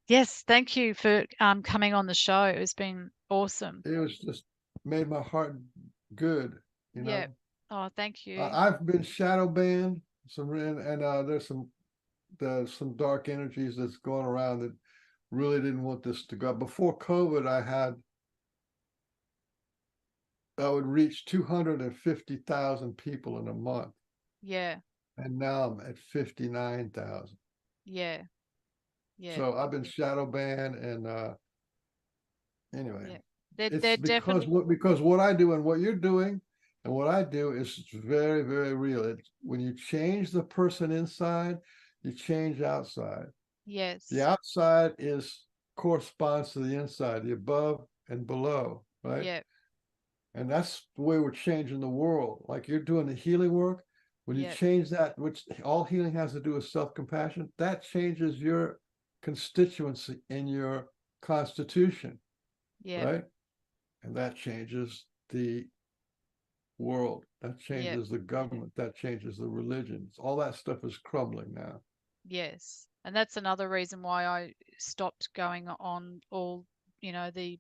Speaker 1: Yes, thank you for coming on the show. It's been awesome.
Speaker 2: It was just made my heart good, you
Speaker 1: Yeah.
Speaker 2: know.
Speaker 1: Oh, thank you.
Speaker 2: I've been shadow banned and there's some dark energies that's going around that really didn't want this to go. Before COVID, I would reach 250,000 people in a month,
Speaker 1: Yeah.
Speaker 2: and now I'm at 59,000.
Speaker 1: Yeah. Yeah.
Speaker 2: So I've been shadow banned, and anyway,
Speaker 1: Yeah.
Speaker 2: it's
Speaker 1: They're definitely.
Speaker 2: because what I do and what you're doing and what I do is very, very real. When you change the person inside, you change outside. The
Speaker 1: Yes.
Speaker 2: outside is corresponds to the inside, the above and below, right?
Speaker 1: Yeah.
Speaker 2: And that's the way we're changing the world. Like you're doing the healing work. When you
Speaker 1: Yeah.
Speaker 2: change that, which all healing has to do with self-compassion, that changes your constituency in your constitution,
Speaker 1: Yeah.
Speaker 2: right? And that changes the world. That
Speaker 1: Yeah.
Speaker 2: changes the government. That changes the religions. All that stuff is crumbling now.
Speaker 1: Yes. And that's another reason why I stopped going on all, the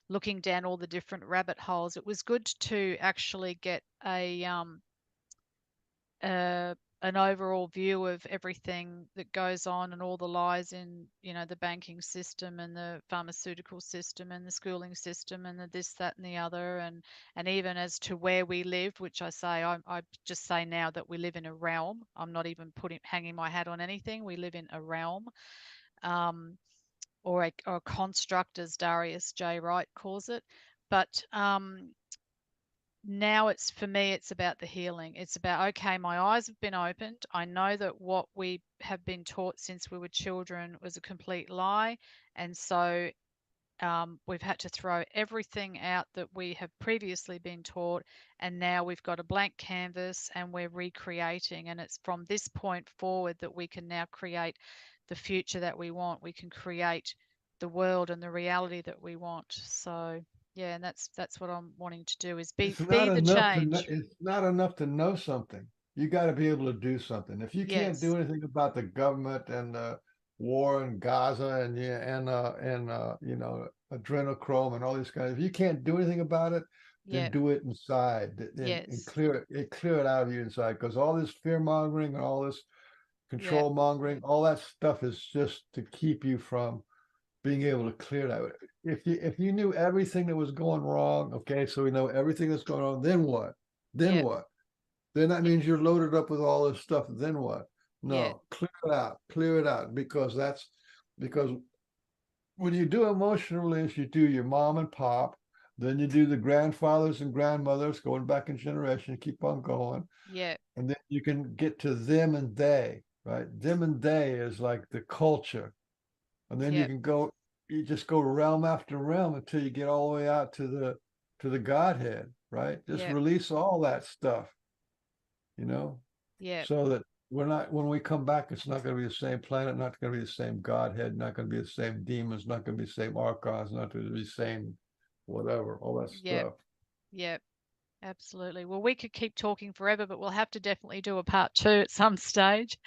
Speaker 1: looking down all the different rabbit holes. It was good to actually get uh, an overall view of everything that goes on and all the lies in, the banking system and the pharmaceutical system and the schooling system and the this, that, and the other, and even as to where we live, which I just say now that we live in a realm. I'm not even hanging my hat on anything. We live in a realm, um, or a construct, as Darius J. Wright calls it. But now it's for me, it's about the healing. It's about, okay, my eyes have been opened. I know that what we have been taught since we were children was a complete lie. And so we've had to throw everything out that we have previously been taught. And now we've got a blank canvas and we're recreating. And it's from this point forward that we can now create the future that we want. We can create the world and the reality that we want. So yeah, and that's what I'm wanting to do, is be the change.
Speaker 2: It's not enough to know something. You got to be able to do something. If you can't
Speaker 1: Yes.
Speaker 2: do anything about the government and the war in Gaza and yeah and adrenochrome and all these kinds, if you can't do anything about it, then
Speaker 1: Yep.
Speaker 2: do it inside and
Speaker 1: Yes.
Speaker 2: clear it out of you inside, because all this fear mongering and all this
Speaker 1: Yep.
Speaker 2: control mongering, all that stuff is just to keep you from being able to clear that. If you knew everything that was going wrong, okay, so we know everything that's going on, then what? Then
Speaker 1: Yep.
Speaker 2: what? Then that means you're loaded up with all this stuff. Then what?
Speaker 1: Yep.
Speaker 2: No, clear it out, because when you do emotional release, you do your mom and pop, then you do the grandfathers and grandmothers going back in generation, keep on going,
Speaker 1: Yep.
Speaker 2: and then you can get to them and they, right? Them and they is like the culture, and then
Speaker 1: Yep.
Speaker 2: you just go realm after realm until you get all the way out to the Godhead, right? Just
Speaker 1: Yep.
Speaker 2: release all that stuff, you know,
Speaker 1: Yep.
Speaker 2: so that we're not, when we come back, it's not going to be the same planet, not going to be the same Godhead, not going to be the same demons, not going to be the same archons, not going to be the same whatever, all that
Speaker 1: Yep.
Speaker 2: stuff.
Speaker 1: Yep. Absolutely. Well, we could keep talking forever, but we'll have to definitely do a part two at some stage.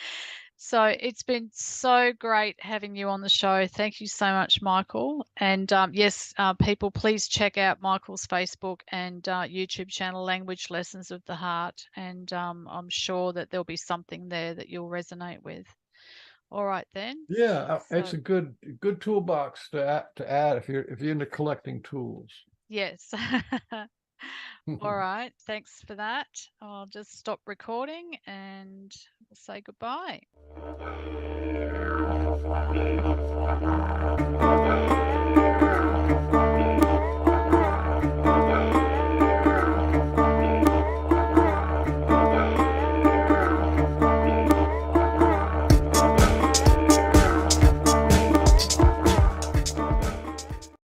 Speaker 1: So it's been so great having you on the show. Thank you so much, Michael. And yes, people, please check out Michael's Facebook and YouTube channel, Language Lessons of the Heart. And I'm sure that there'll be something there that you'll resonate with. All right, then.
Speaker 2: Yeah, it's
Speaker 1: So,
Speaker 2: a good toolbox to add if you're into collecting tools.
Speaker 1: yes. All right. Thanks for that. I'll just stop recording and we'll say goodbye.